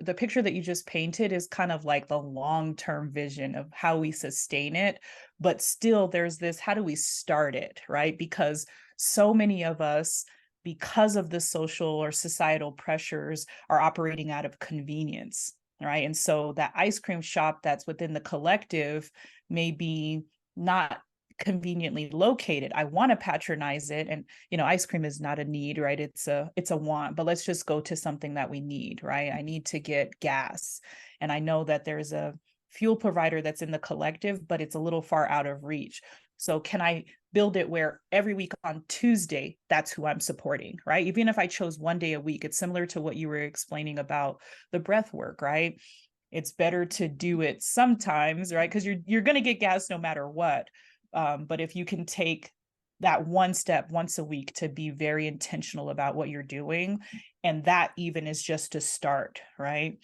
the picture that you just painted is kind of like the long-term vision of how we sustain it, but still there's this, how do we start it, right? Because so many of us, because of the social or societal pressures, are operating out of convenience, right? And so that ice cream shop that's within the collective may be not conveniently located. I want to patronize it, and ice cream is not a need, right? It's a want. But let's just go to something that we need, right? I need to get gas, and I know that there's a fuel provider that's in the collective, but it's a little far out of reach. So can I build it where every week on Tuesday, that's who I'm supporting, right? Even if I chose one day a week, it's similar to what you were explaining about the breath work, right? It's better to do it sometimes, right? Because you're going to get gas no matter what. But if you can take that one step once a week to be very intentional about what you're doing, and that even is just to start, right?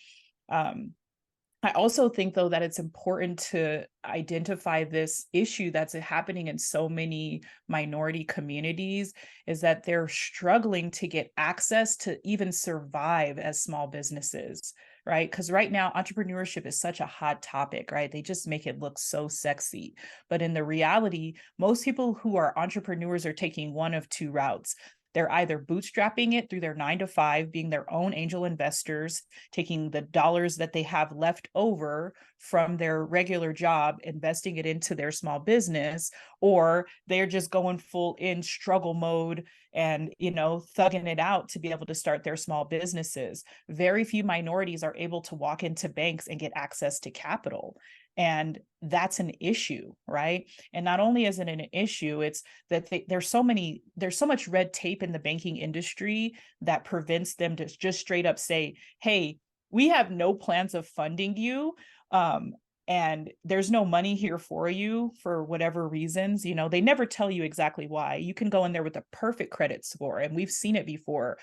I also think, though, that it's important to identify this issue that's happening in so many minority communities, is that they're struggling to get access to even survive as small businesses, right? Because right now, entrepreneurship is such a hot topic, right? They just make it look so sexy. But in the reality, most people who are entrepreneurs are taking one of two routes. They're either bootstrapping it through their 9 to 5, being their own angel investors, taking the dollars that they have left over from their regular job, investing it into their small business, or they're just going full in struggle mode and, thugging it out to be able to start their small businesses. Very few minorities are able to walk into banks and get access to capital. And that's an issue, right? And not only is it an issue, it's that there's so much red tape in the banking industry that prevents them to just straight up say, hey, we have no plans of funding you. And there's no money here for you for whatever reasons. They never tell you exactly why. You can go in there with a perfect credit score. And we've seen it before.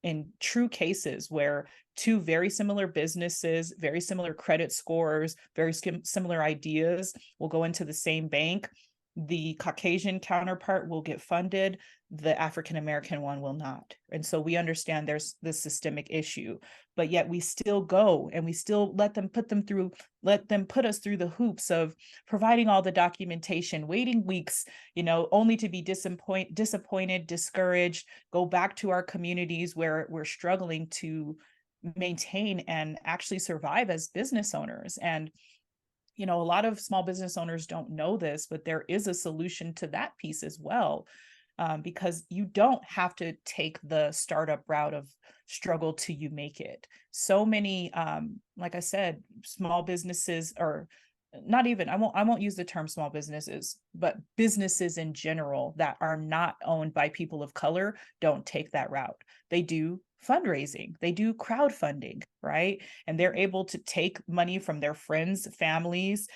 In true cases where two very similar businesses, very similar credit scores, very similar ideas will go into the same bank. the Caucasian counterpart will get funded, the African American one will not. And so we understand there's this systemic issue, but yet we still go and we still let them put us through the hoops of providing all the documentation, waiting weeks, only to be disappointed, discouraged, go back to our communities where we're struggling to maintain and actually survive as business owners. And a lot of small business owners don't know this, but there is a solution to that piece as well, because you don't have to take the startup route of struggle till you make it. So many, like I said, small businesses, or not even, I won't use the term small businesses, but businesses in general that are not owned by people of color don't take that route. They do fundraising, they do crowdfunding, right? And they're able to take money from their friends, families,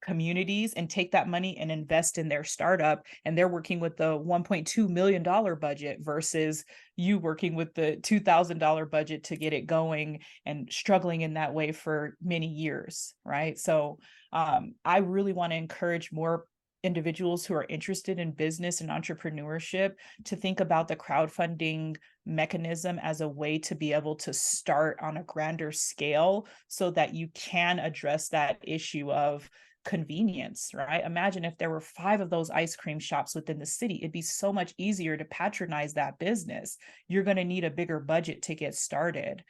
communities, and take that money and invest in their startup. And they're working with the $1.2 million budget versus you working with the $2,000 budget to get it going and struggling in that way for many years, right? So I really want to encourage more individuals who are interested in business and entrepreneurship to think about the crowdfunding mechanism as a way to be able to start on a grander scale so that you can address that issue of convenience, right? Imagine if there were 5 of those ice cream shops within the city. It'd be so much easier to patronize that business. You're going to need a bigger budget to get started.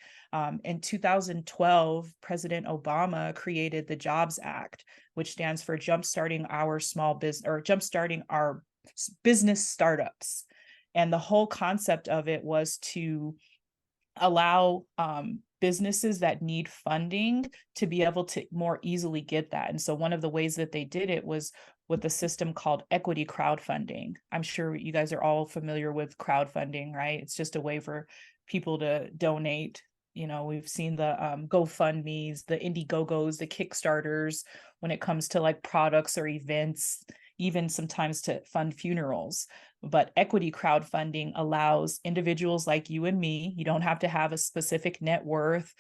In 2012, President Obama created the Jobs Act, which stands for Jumpstarting Our Small Business, or Jumpstarting Our Business Startups. And the whole concept of it was to allow businesses that need funding to be able to more easily get that. And so one of the ways that they did it was with a system called equity crowdfunding. I'm sure you guys are all familiar with crowdfunding, right? It's just a way for people to donate. We've seen the GoFundMes, the Indiegogos, the Kickstarters when it comes to like products or events, even sometimes to fund funerals. But equity crowdfunding allows individuals like you and me, you don't have to have a specific net worth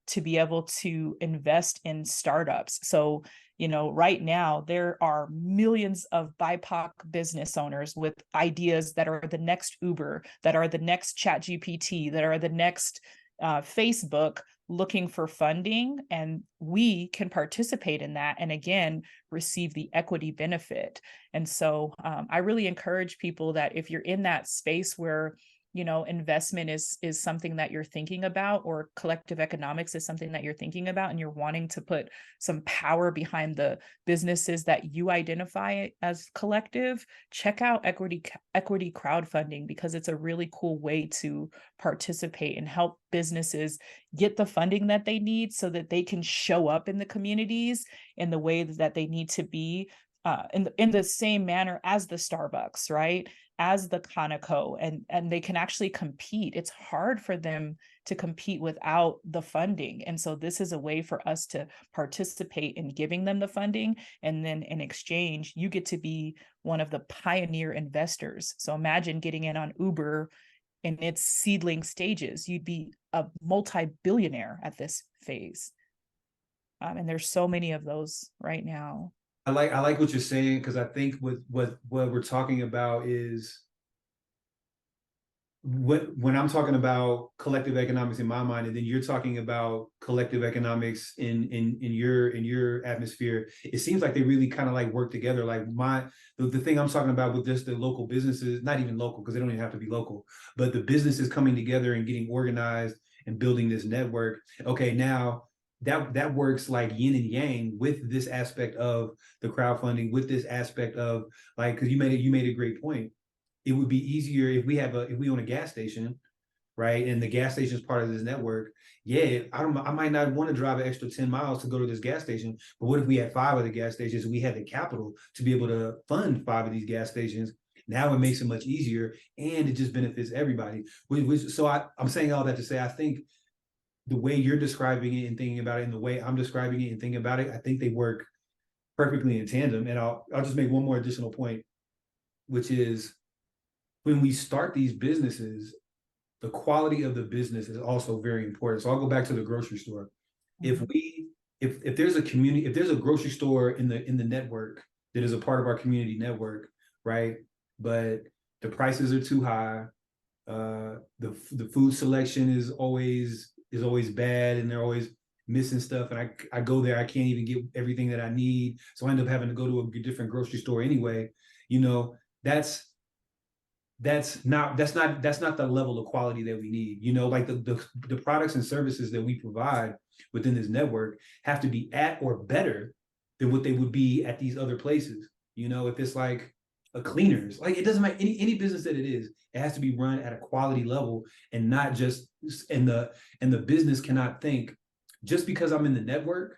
to be able to invest in startups. So, right now there are millions of BIPOC business owners with ideas that are the next Uber, that are the next ChatGPT, that are the next Facebook, looking for funding, and we can participate in that and again receive the equity benefit. And so I really encourage people that if you're in that space where investment is something that you're thinking about, or collective economics is something that you're thinking about, and you're wanting to put some power behind the businesses that you identify as collective, check out equity crowdfunding, because it's a really cool way to participate and help businesses get the funding that they need so that they can show up in the communities in the way that they need to be, in the same manner as the Starbucks, right? As the Conoco, and they can actually compete. It's hard for them to compete without the funding. And so this is a way for us to participate in giving them the funding. And then in exchange, you get to be one of the pioneer investors. So imagine getting in on Uber in its seedling stages. You'd be a multi-billionaire at this phase. And there's so many of those right now. I like what you're saying, because I think what we're talking about is when I'm talking about collective economics in my mind, and then you're talking about collective economics in your atmosphere, it seems like they really kind of like work together. Like the thing I'm talking about with just the local businesses, not even local because they don't even have to be local, but the businesses coming together and getting organized and building this network. Okay, now that works like yin and yang with this aspect of the crowdfunding, with this aspect of like, because you made a great point. It would be easier if we own a gas station, right? And the gas station is part of this network. Yeah, I might not want to drive an extra 10 miles to go to this gas station, but what if we had 5 of the gas stations and we had the capital to be able to fund 5 of these gas stations? Now it makes it much easier, and it just benefits everybody. So I'm saying all that to say, I think the way you're describing it and thinking about it and the way I'm describing it and thinking about it, I think they work perfectly in tandem. And I'll just make one more additional point, which is when we start these businesses, the quality of the business is also very important. So I'll go back to the grocery store. If there's a community, if there's a grocery store in the network that is a part of our community network, right? But the prices are too high. The food selection is always bad, and they're always missing stuff. And I go there, I can't even get everything that I need, so I end up having to go to a different grocery store anyway. You know, that's not the level of quality that we need. Like the products and services that we provide within this network have to be at or better than what they would be at these other places. If it's like a cleaners, like it doesn't matter, any business that it is, it has to be run at a quality level, and not just and the business cannot think, just because I'm in the network,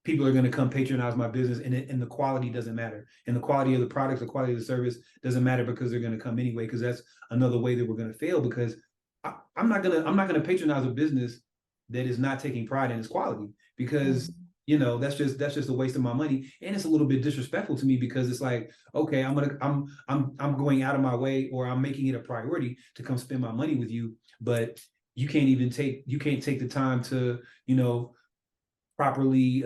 people are going to come patronize my business, and the quality doesn't matter, and the quality of the products, the quality of the service doesn't matter, because they're going to come anyway, because that's another way that we're going to fail, because I'm not gonna patronize a business that is not taking pride in its quality, because Mhm. that's just a waste of my money, and it's a little bit disrespectful to me, because it's like, okay, I'm going out of my way, or I'm making it a priority to come spend my money with you, but you can't take the time to properly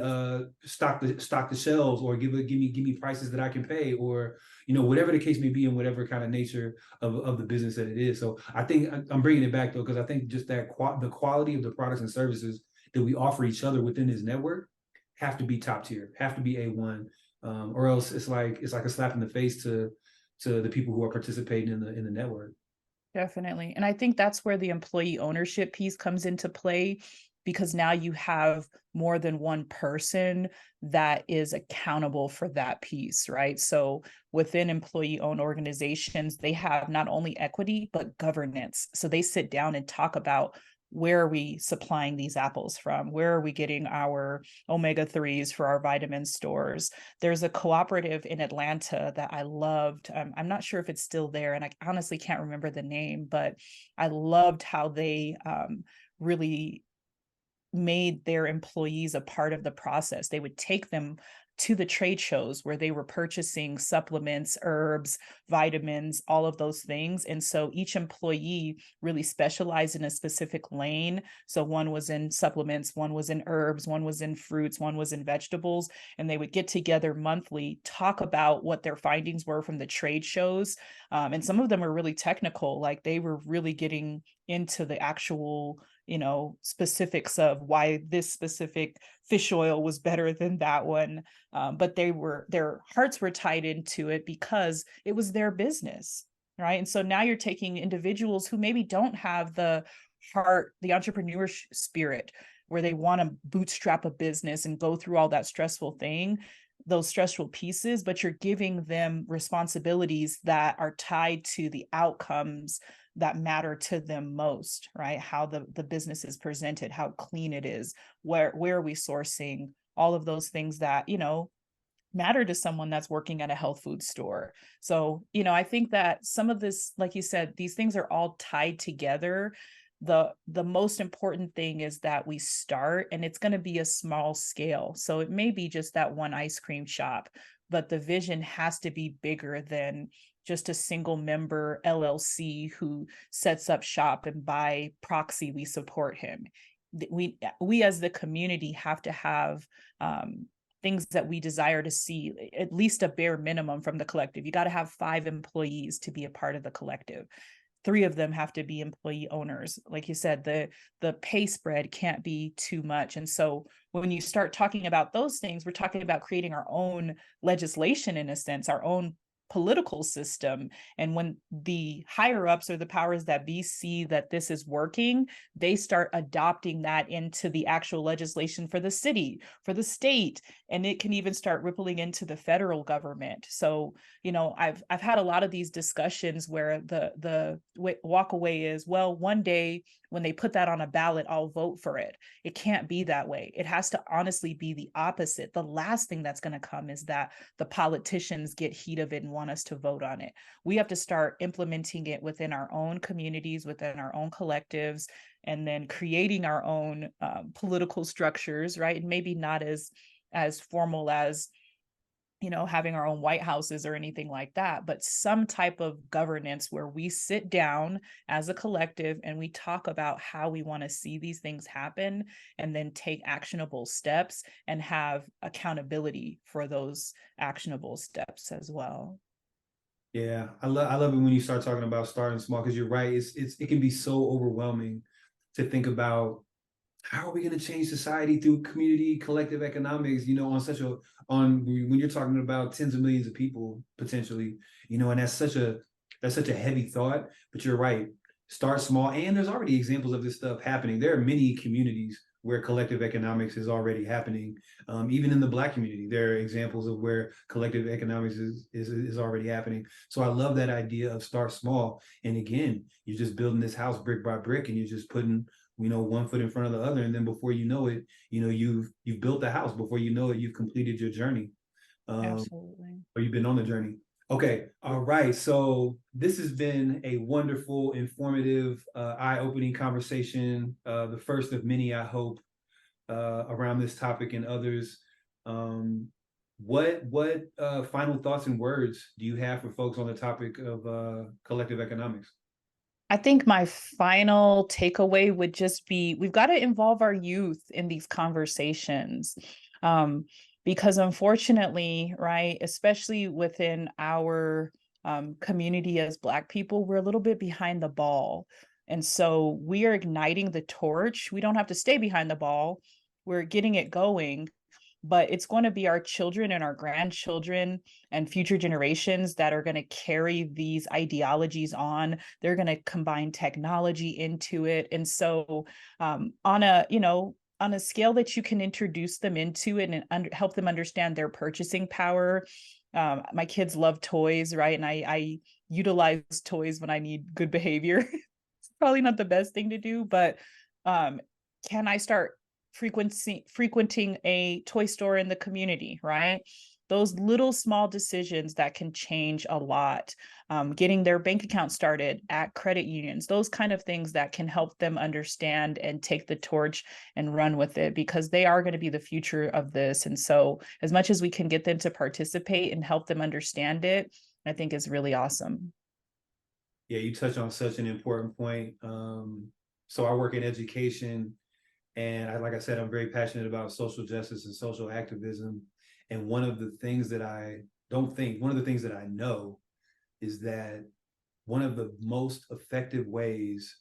stock the shelves, or give me prices that I can pay, or whatever the case may be, and whatever kind of nature of the business that it is. So I think I'm bringing it back, though, because I think just that the quality of the products and services that we offer each other within this network have to be top tier, have to be A1, or else it's like a slap in the face to the people who are participating in the network. Definitely. And I think that's where the employee ownership piece comes into play, because now you have more than one person that is accountable for that piece, right? So within employee owned organizations, they have not only equity, but governance. So they sit down and talk about, where are we supplying these apples from? Where are we getting our omega-3s for our vitamin stores? There's a cooperative in Atlanta that I loved. I'm not sure if it's still there, and I honestly can't remember the name, but I loved how they really made their employees a part of the process. They would take them to the trade shows where they were purchasing supplements, herbs, vitamins, all of those things. And so each employee really specialized in a specific lane. So one was in supplements, one was in herbs, one was in fruits, one was in vegetables. And they would get together monthly, talk about what their findings were from the trade shows. And some of them were really technical, like they were really getting into the actual specifics of why this specific fish oil was better than that one. But their hearts were tied into it because it was their business, right? And so now you're taking individuals who maybe don't have the heart, the entrepreneur spirit, where they want to bootstrap a business and go through all that stressful thing, those stressful pieces, but you're giving them responsibilities that are tied to the outcomes that matter to them most, right? How the business is presented, how clean it is, where are we sourcing, all of those things that, matter to someone that's working at a health food store. So, I think that some of this, like you said, these things are all tied together. The most important thing is that we start, and it's going to be a small scale. So it may be just that one ice cream shop, but the vision has to be bigger than just a single member LLC who sets up shop, and by proxy we support him. We as the community have to have things that we desire to see, at least a bare minimum from the collective. You got to have 5 employees to be a part of the collective. 3 of them have to be employee owners. Like you said, the pay spread can't be too much. And so when you start talking about those things, we're talking about creating our own legislation, in a sense, our own political system. And when the higher ups or the powers that be see that this is working, they start adopting that into the actual legislation for the city, for the state, and it can even start rippling into the federal government. So, I've had a lot of these discussions where the walk away is, well, one day when they put that on a ballot, I'll vote for it. It can't be that way. It has to honestly be the opposite. The last thing that's going to come is that the politicians get heat of it and want us to vote on it. We have to start implementing it within our own communities, within our own collectives, and then creating our own political structures, right? And maybe not as formal as having our own White Houses or anything like that, but some type of governance where we sit down as a collective and we talk about how we want to see these things happen, and then take actionable steps and have accountability for those actionable steps as well. Yeah, I love it when you start talking about starting small, because you're right. It can be so overwhelming to think about how are we going to change society through community collective economics, on such a on when you're talking about tens of millions of people potentially, and that's such a heavy thought. But you're right. Start small, and there's already examples of this stuff happening. There are many communities where collective economics is already happening. Even in the Black community, there are examples of where collective economics is already happening. So I love that idea of start small. And again, you're just building this house brick by brick, and you're just putting one foot in front of the other, and then before you know it, you've built the house. Before you know it, you've completed your journey, Absolutely. or you've been on the journey. Okay, all right. So this has been a wonderful, informative, eye-opening conversation. The first of many, I hope, around this topic and others. What final thoughts and words do you have for folks on the topic of collective economics? I think my final takeaway would just be we've got to involve our youth in these conversations. Um, because unfortunately, right, especially within our community as Black people, we're a little bit behind the ball. And so we are igniting the torch. We don't have to stay behind the ball, we're getting it going, but it's going to be our children and our grandchildren and future generations that are going to carry these ideologies on. They're going to combine technology into it. And so on a scale that you can introduce them into it and help them understand their purchasing power. My kids love toys, right? And I utilize toys when I need good behavior. It's probably not the best thing to do, but can I start frequenting a toy store in the community, right? Those little small decisions that can change a lot. Getting their bank account started at credit unions, those kind of things that can help them understand and take the torch and run with it, because they are going to be the future of this. And so as much as we can get them to participate and help them understand it, I think is really awesome. Yeah, you touch on such an important point. So I work in education, and like I said, I'm very passionate about social justice and social activism. And one of the things that one of the things that I know is that one of the most effective ways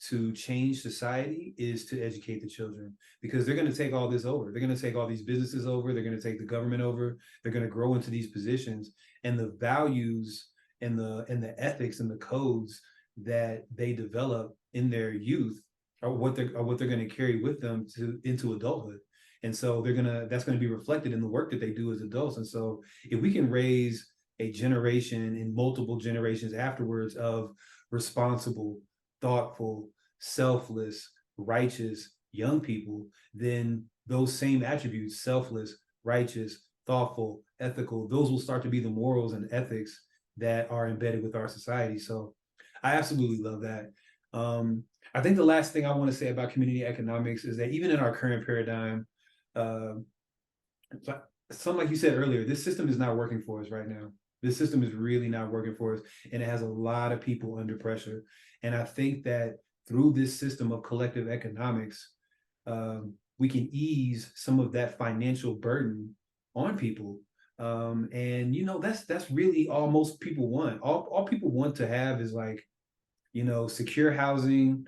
to change society is to educate the children, because they're going to take all this over. They're going to take all these businesses over. They're going to take the government over. They're going to grow into these positions, and the values and the ethics and the codes that they develop in their youth are what they're going to carry with them into adulthood. And so that's going to be reflected in the work that they do as adults. And so if we can raise a generation and multiple generations afterwards of responsible, thoughtful, selfless, righteous young people, then those same attributes, selfless, righteous, thoughtful, ethical, those will start to be the morals and ethics that are embedded with our society. So I absolutely love that. I think the last thing I want to say about community economics is that even in our current paradigm, uh, some like you said earlier, this system is not working for us right now. This system is really not working for us, and it has a lot of people under pressure. And I think that through this system of collective economics, we can ease some of that financial burden on people. And that's really all most people want. All people want to have is like, secure housing.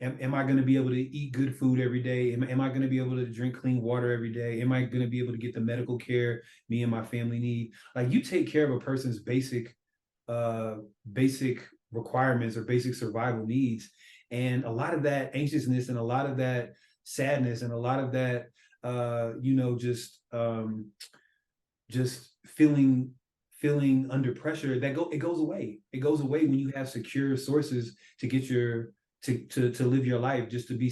Am I going to be able to eat good food every day? Am I going to be able to drink clean water every day? Am I going to be able to get the medical care me and my family need? Like, you take care of a person's basic requirements or basic survival needs. And a lot of that anxiousness and a lot of that sadness and a lot of that, just feeling under pressure, it goes away. It goes away when you have secure sources to get to live your life, just to be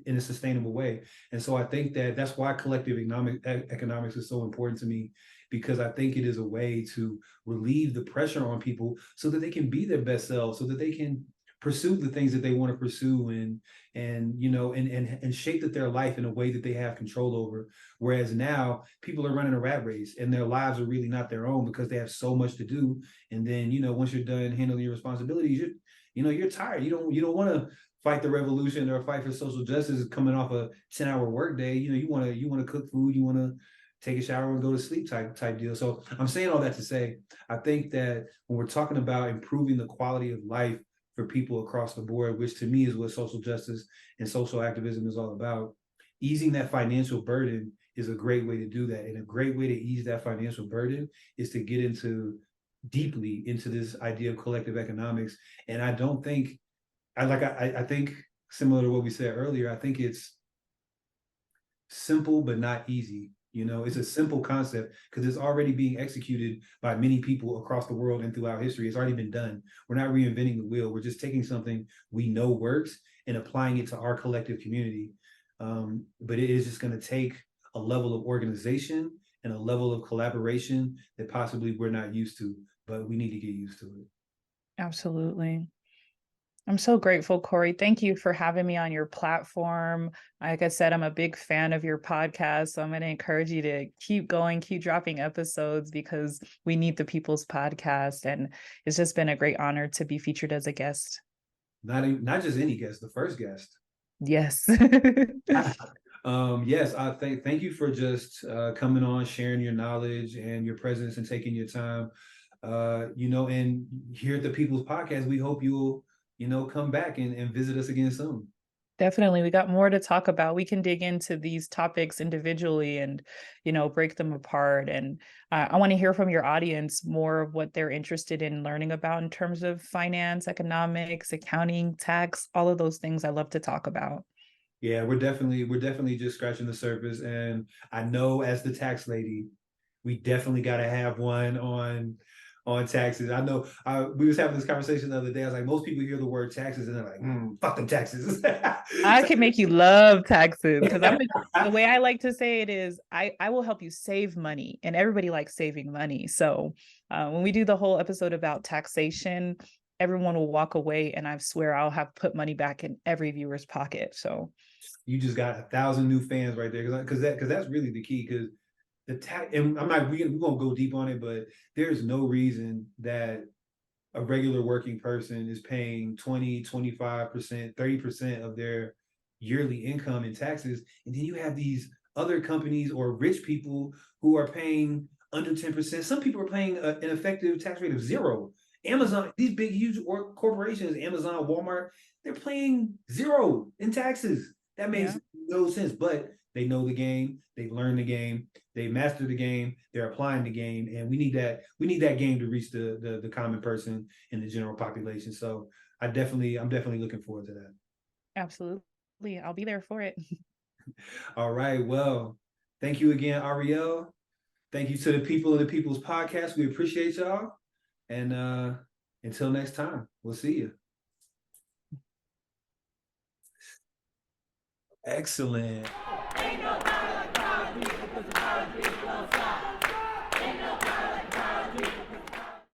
in a sustainable way. And so I think that's why collective economics is so important to me, because I think it is a way to relieve the pressure on people so that they can be their best selves, so that they can pursue the things that they want to pursue, and shape their life in a way that they have control over. Whereas now people are running a rat race and their lives are really not their own because they have so much to do. And then, once you're done handling your responsibilities, you're tired. You don't want to fight the revolution or fight for social justice coming off a 10-hour workday. You want to cook food, you want to take a shower and go to sleep type deal. So I'm saying all that to say, I think that when we're talking about improving the quality of life for people across the board, which to me is what social justice and social activism is all about, easing that financial burden is a great way to do that. And a great way to ease that financial burden is to get deeply into this idea of collective economics. And I don't think, I think similar to what we said earlier, I think it's simple but not easy. It's a simple concept because it's already being executed by many people across the world and throughout history. It's already been done. We're not reinventing the wheel. We're just taking something we know works and applying it to our collective community. But it is just going to take a level of organization and a level of collaboration that possibly we're not used to, but we need to get used to it. Absolutely. I'm so grateful, Cory. Thank you for having me on your platform. Like I said, I'm a big fan of your podcast, so I'm going to encourage you to keep going, keep dropping episodes because we need the people's podcast. And it's just been a great honor to be featured as a guest. Not just any guest, the first guest. Yes. Yes, I thank you for just coming on, sharing your knowledge and your presence and taking your time. And here at the People's Podcast, we hope you'll come back and visit us again soon. Definitely. We got more to talk about. We can dig into these topics individually and, break them apart. And I want to hear from your audience more of what they're interested in learning about in terms of finance, economics, accounting, tax, all of those things I love to talk about. Yeah, we're definitely just scratching the surface. And I know as the tax lady, we definitely got to have one on taxes. I know we was having this conversation the other day. I was like, most people hear the word taxes and they're like, fuck them taxes. I can make you love taxes because the way I like to say it is I will help you save money, and everybody likes saving money. So when we do the whole episode about taxation, everyone will walk away and I swear I'll have put money back in every viewer's pocket. So you just got 1,000 new fans right there because that's really the key. Because the tax, and we won't go deep on it, but there's no reason that a regular working person is paying 20, 25%, 30% of their yearly income in taxes. And then you have these other companies or rich people who are paying under 10%. Some people are paying an effective tax rate of 0. Amazon, these big, huge corporations, Amazon, Walmart, they're paying 0 in taxes. That makes no sense, but they know the game, they've learned the game, they mastered the game, they're applying the game, and we need that game to reach the common person and the general population. So I'm definitely looking forward to that. Absolutely. I'll be there for it. All right. Well, thank you again, Auriel. Thank you to the people of the People's Podcast. We appreciate y'all. And until next time, we'll see you. Excellent.